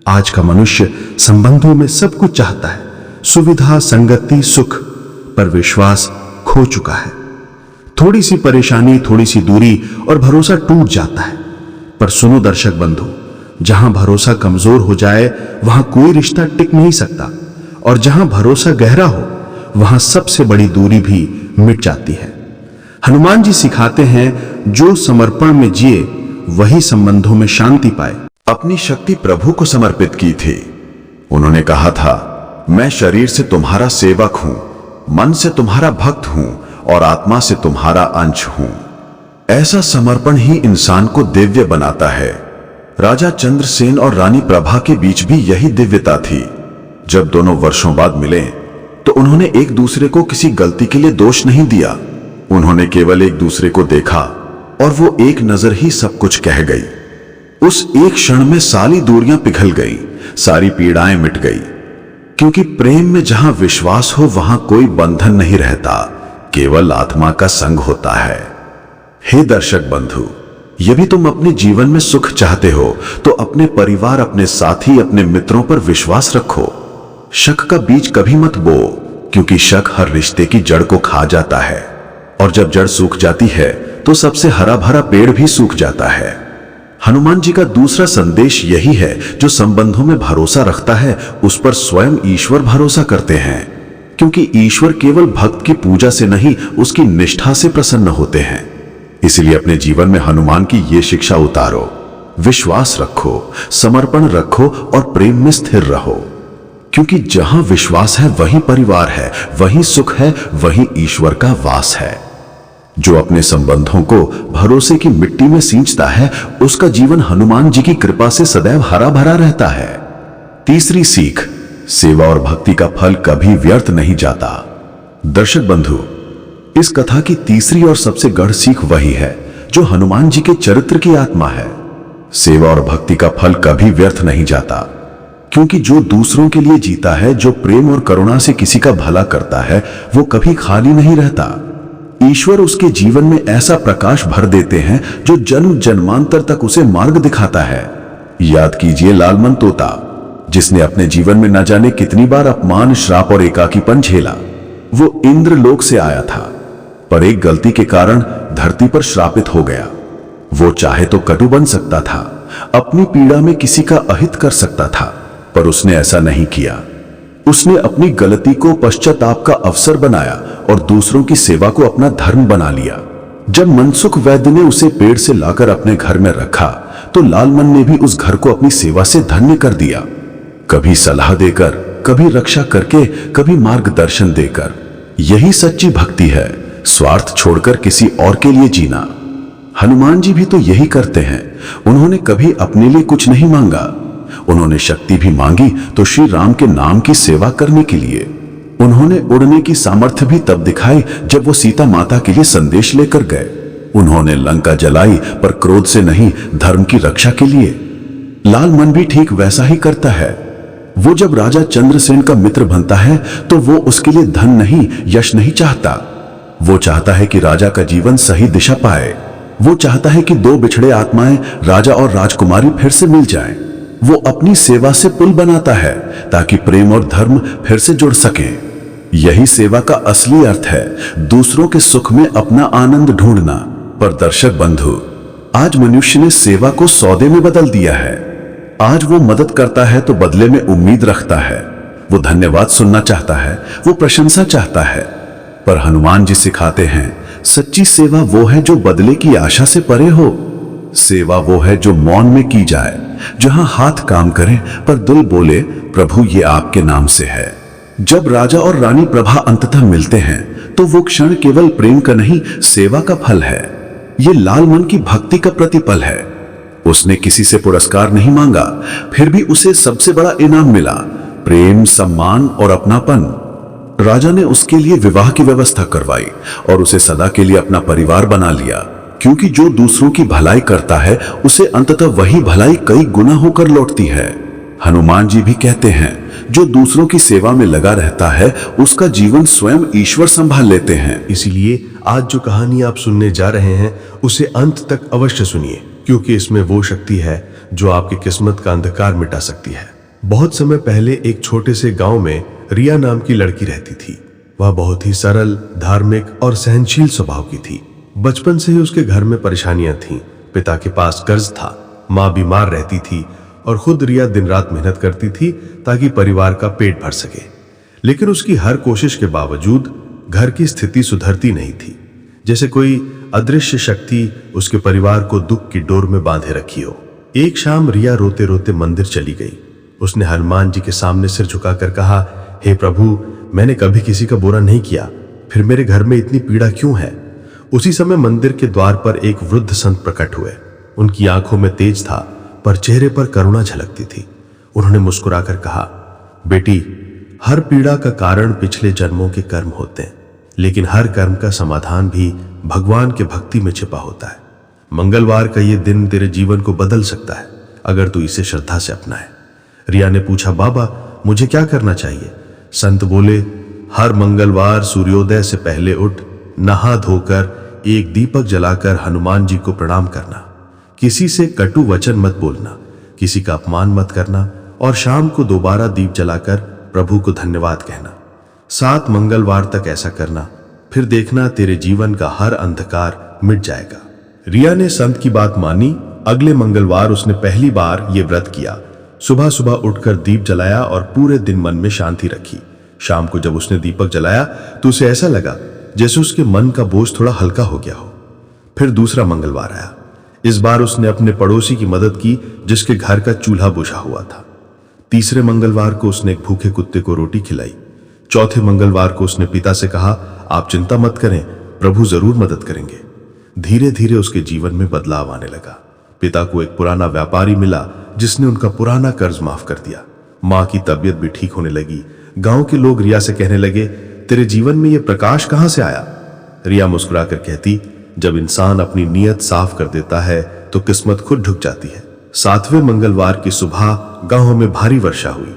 आज का मनुष्य संबंधों में सब कुछ चाहता है, सुविधा, संगति, सुख, पर विश्वास खो चुका है। थोड़ी सी परेशानी, थोड़ी सी दूरी और भरोसा टूट जाता है। पर सुनो दर्शक बंधु, जहां भरोसा कमजोर हो जाए वहां कोई रिश्ता टिक नहीं सकता, और जहां भरोसा गहरा हो वहां सबसे बड़ी दूरी भी मिट जाती है। हनुमान जी सिखाते हैं, जो समर्पण में जिए वही संबंधों में शांति पाए। अपनी शक्ति प्रभु को समर्पित की थी। उन्होंने कहा था, मैं शरीर से तुम्हारा सेवक हूं, मन से तुम्हारा भक्त हूं और आत्मा से तुम्हारा अंश हूं। ऐसा समर्पण ही इंसान को दिव्य बनाता है। राजा चंद्रसेन और रानी प्रभा के बीच भी यही दिव्यता थी। जब दोनों वर्षों बाद मिले तो उन्होंने एक दूसरे को किसी गलती के लिए दोष नहीं दिया। उन्होंने केवल एक दूसरे को देखा और वो एक नजर ही सब कुछ कह गई। उस एक क्षण में सारी दूरियां पिघल गई, सारी पीड़ाएं मिट गई। क्योंकि प्रेम में जहां विश्वास हो वहां कोई बंधन नहीं रहता, केवल आत्मा का संग होता है। हे दर्शक बंधु, यदि तुम अपने जीवन में सुख चाहते हो तो अपने परिवार, अपने साथी, अपने मित्रों पर विश्वास रखो। शक का बीज कभी मत बो, क्योंकि शक हर रिश्ते की जड़ को खा जाता है, और जब जड़ सूख जाती है तो सबसे हरा भरा पेड़ भी सूख जाता है। हनुमान जी का दूसरा संदेश यही है, जो संबंधों में भरोसा रखता है उस पर स्वयं ईश्वर भरोसा करते हैं, क्योंकि ईश्वर केवल भक्त की पूजा से नहीं, उसकी निष्ठा से प्रसन्न होते हैं। इसलिए अपने जीवन में हनुमान की ये शिक्षा उतारो, विश्वास रखो, समर्पण रखो और प्रेम में स्थिर रहो, क्योंकि जहां विश्वास है वहीं परिवार है, वहीं सुख है, वहीं ईश्वर का वास है। जो अपने संबंधों को भरोसे की मिट्टी में सींचता है, उसका जीवन हनुमान जी की कृपा से सदैव हरा भरा रहता है। तीसरी सीख, सेवा और भक्ति का फल कभी व्यर्थ नहीं जाता। दर्शक बंधु, इस कथा की तीसरी और सबसे गढ़ सीख वही है जो हनुमान जी के चरित्र की आत्मा है। सेवा और भक्ति का फल कभी व्यर्थ नहीं जाता, क्योंकि जो दूसरों के लिए जीता है, जो प्रेम और करुणा से किसी का भला करता है, वो कभी खाली नहीं रहता। ईश्वर उसके जीवन में ऐसा प्रकाश भर देते हैं जो जन्म जन्मांतर तक उसे मार्ग दिखाता है। याद कीजिए लालमन तोता, जिसने अपने जीवन में न जाने कितनी बार अपमान, श्राप और एकाकीपन झेला। वो इंद्रलोक से आया था, पर एक गलती के कारण धरती पर श्रापित हो गया। वो चाहे तो कटु बन सकता था, अपनी पीड़ा में किसी का अहित कर सकता था, पर उसने ऐसा नहीं किया। उसने अपनी गलती को पश्चाताप का अवसर बनाया और दूसरों की सेवा को अपना धर्म बना लिया। जब मनसुख वैद्य ने उसे पेड़ से लाकर अपने घर में रखा, तो लालमन ने भी उस घर को अपनी सेवा से धन्य कर दिया। कभी सलाह देकर, कभी रक्षा करके, कभी मार्गदर्शन देकर। यही सच्ची भक्ति है, स्वार्थ छोड़कर किसी और के लिए जीना। हनुमान जी भी तो यही करते हैं। उन्होंने कभी अपने लिए कुछ नहीं मांगा। उन्होंने शक्ति भी मांगी तो श्री राम के नाम की सेवा करने के लिए। उन्होंने उड़ने की सामर्थ्य भी तब दिखाई जब वो सीता माता के लिए संदेश लेकर गए। उन्होंने लंका जलाई, पर क्रोध से नहीं, धर्म की रक्षा के लिए। लालमन भी ठीक वैसा ही करता है। वो जब राजा चंद्रसेन का मित्र बनता है तो वो उसके लिए धन नहीं, यश नहीं चाहता। वो चाहता है कि राजा का जीवन सही दिशा पाए। वो चाहता है कि दो बिछड़े आत्माएं, राजा और राजकुमारी, फिर से मिल जाएं। वो अपनी सेवा से पुल बनाता है ताकि प्रेम और धर्म फिर से जुड़ सकें। यही सेवा का असली अर्थ है, दूसरों के सुख में अपना आनंद ढूंढना। पर दर्शक बंधु, आज मनुष्य ने सेवा को सौदे में बदल दिया है। आज वो मदद करता है तो बदले में उम्मीद रखता है। वो धन्यवाद सुनना चाहता है, वो प्रशंसा चाहता है। पर हनुमान जी सिखाते हैं, सच्ची सेवा वो है जो बदले की आशा से परे हो। सेवा वो है जो मौन में की जाए, जहां हाथ काम करें पर दिल बोले, प्रभु ये आपके नाम से है। जब राजा और रानी प्रभा अंततः मिलते हैं तो वो क्षण केवल प्रेम का नहीं, सेवा का फल है। ये लालमन की भक्ति का प्रतिपल है। उसने किसी से पुरस्कार नहीं मांगा, फिर भी उसे सबसे बड़ा इनाम मिला, प्रेम, सम्मान और अपनापन। राजा ने उसके लिए विवाह की व्यवस्था करवाई और उसे सदा के लिए अपना परिवार बना लिया, क्योंकि जो दूसरों की भलाई करता है उसे अंततः वही भलाई कई गुना होकर लौटती है। हनुमान जी भी कहते हैं, जो दूसरों की सेवा में लगा रहता है उसका जीवन स्वयं ईश्वर संभाल लेते हैं। इसीलिए आज जो कहानी आप सुनने जा रहे हैं उसे अंत तक अवश्य सुनिए, क्योंकि इसमें वो शक्ति है जो आपकी किस्मत का अंधकार मिटा सकती है। बहुत समय पहले एक छोटे से गांव में रिया नाम की लड़की रहती थी। वह बहुत ही सरल, धार्मिक और सहनशील स्वभाव की थी। बचपन से ही उसके घर में परेशानियां थीं। पिता के पास कर्ज था, माँ बीमार रहती थी और खुद रिया दिन रात मेहनत करती थी ताकि परिवार का पेट भर सके। लेकिन उसकी हर कोशिश के बावजूद घर की स्थिति सुधरती नहीं थी, जैसे कोई अदृश्य शक्ति उसके परिवार को दुख की डोर में बांधे रखी हो। एक शाम रिया रोते रोते मंदिर चली गई। उसने हनुमान जी के सामने सिर झुकाकर कहा, हे प्रभु, मैंने कभी किसी का बुरा नहीं किया, फिर मेरे घर में इतनी पीड़ा क्यों है? उसी समय मंदिर के द्वार पर एक वृद्ध संत प्रकट हुए। उनकी आंखों में तेज था, पर चेहरे पर करुणा झलकती थी। उन्होंने मुस्कुराकर कहा, बेटी, हर पीड़ा का कारण पिछले जन्मों के कर्म होते हैं, लेकिन हर कर्म का समाधान भी भगवान के भक्ति में छिपा होता है। मंगलवार का ये दिन तेरे जीवन को बदल सकता है अगर तू इसे श्रद्धा से अपनाए। रिया ने पूछा, बाबा, मुझे क्या करना चाहिए? संत बोले, हर मंगलवार सूर्योदय से पहले उठ, नहा धोकर एक दीपक जलाकर हनुमान जी को प्रणाम करना, किसी से कटु वचन मत बोलना, किसी का अपमान मत करना और शाम को दोबारा दीप जलाकर प्रभु को धन्यवाद कहना। 7 मंगलवार तक ऐसा करना, फिर देखना तेरे जीवन का हर अंधकार मिट जाएगा। रिया ने संत की बात मानी। अगले मंगलवार उसने पहली बार ये व्रत किया। सुबह सुबह उठकर दीप जलाया और पूरे दिन मन में शांति रखी। शाम को जब उसने दीपक जलाया तो उसे ऐसा लगा जैसे उसके मन का बोझ थोड़ा हल्का हो गया हो। फिर दूसरा मंगलवार आया। इस बार उसने अपने पड़ोसी की मदद की जिसके घर का चूल्हा बुझा हुआ था। तीसरे मंगलवार को उसने एक भूखे कुत्ते को रोटी खिलाई। चौथे मंगलवार को उसने पिता से कहा, आप चिंता मत करें, प्रभु जरूर मदद करेंगे। धीरे धीरे उसके जीवन में बदलाव आने लगा। पिता को एक पुराना व्यापारी मिला जिसने उनका पुराना कर्ज माफ कर दिया। माँ की तबीयत भी ठीक होने लगी। गांव के लोग रिया से कहने लगे, तेरे जीवन में यह प्रकाश कहां से आया? रिया मुस्कुराकर कहती, जब इंसान अपनी नीयत साफ कर देता है तो किस्मत खुद ढुक जाती है। 7वें मंगलवार की सुबह गांव में भारी वर्षा हुई।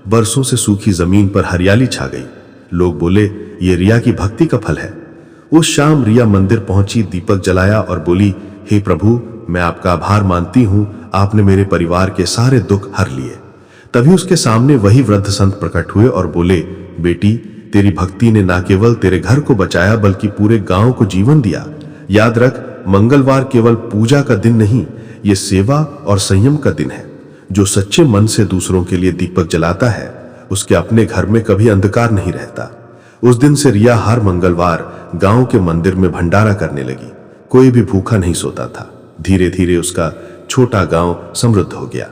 बरसों से सूखी जमीन पर हरियाली छा गई। लोग बोले, ये रिया की भक्ति का फल है। उस शाम रिया मंदिर पहुंची, दीपक जलाया और बोली, हे प्रभु, मैं आपका आभार मानती हूं, आपने मेरे परिवार के सारे दुख हर लिए। तभी उसके सामने वही वृद्ध संत प्रकट हुए और बोले, बेटी, तेरी भक्ति ने न केवल तेरे घर को बचाया बल्कि पूरे गांव को जीवन दिया। याद रख, मंगलवार केवल पूजा का दिन नहीं, ये सेवा और संयम का दिन है। जो सच्चे मन से दूसरों के लिए दीपक जलाता है उसके अपने घर में कभी अंधकार नहीं रहता। उस दिन से रिया हर मंगलवार गांव के मंदिर में भंडारा करने लगी। कोई भी भूखा नहीं सोता था। धीरे धीरे उसका छोटा गांव समृद्ध हो गया।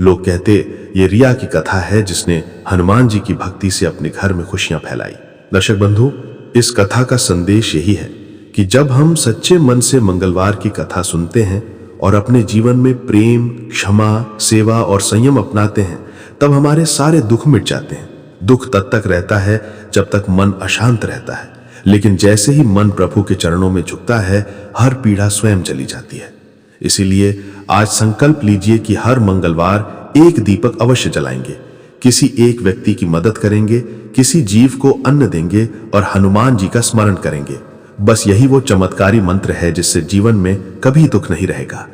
लोग कहते, ये रिया की कथा है जिसने हनुमान जी की भक्ति से अपने घर में खुशियां फैलाई। दर्शक बंधु, इस कथा का संदेश यही है कि जब हम सच्चे मन से मंगलवार की कथा सुनते हैं और अपने जीवन में प्रेम, क्षमा, सेवा और संयम अपनाते हैं, तब हमारे सारे दुख मिट जाते हैं। दुख तब तक रहता है जब तक मन अशांत रहता है, लेकिन जैसे ही मन प्रभु के चरणों में झुकता है, हर पीड़ा स्वयं चली जाती है। इसीलिए आज संकल्प लीजिए कि हर मंगलवार एक दीपक अवश्य जलाएंगे, किसी एक व्यक्ति की मदद करेंगे, किसी जीव को अन्न देंगे और हनुमान जी का स्मरण करेंगे। बस यही वो चमत्कारी मंत्र है जिससे जीवन में कभी दुख नहीं रहेगा।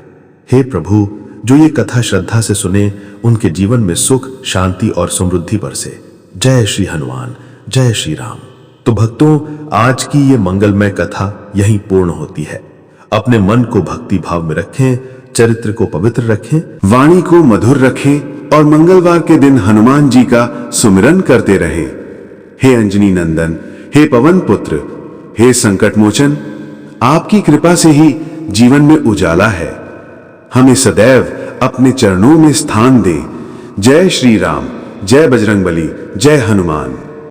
हे प्रभु, जो ये कथा श्रद्धा से सुने उनके जीवन में सुख, शांति और समृद्धि बरसे। जय श्री हनुमान, जय श्री राम। तो भक्तों, आज की ये मंगलमय कथा यहीं पूर्ण होती है। अपने मन को भक्ति भाव में रखें, चरित्र को पवित्र रखें, वाणी को मधुर रखें और मंगलवार के दिन हनुमान जी का सुमिरन करते रहें। हे अंजनी नंदन, हे पवन पुत्र, हे संकट मोचन, आपकी कृपा से ही जीवन में उजाला है। हमें सदैव अपने चरणों में स्थान दें। जय श्री राम, जय बजरंगबली, जय हनुमान।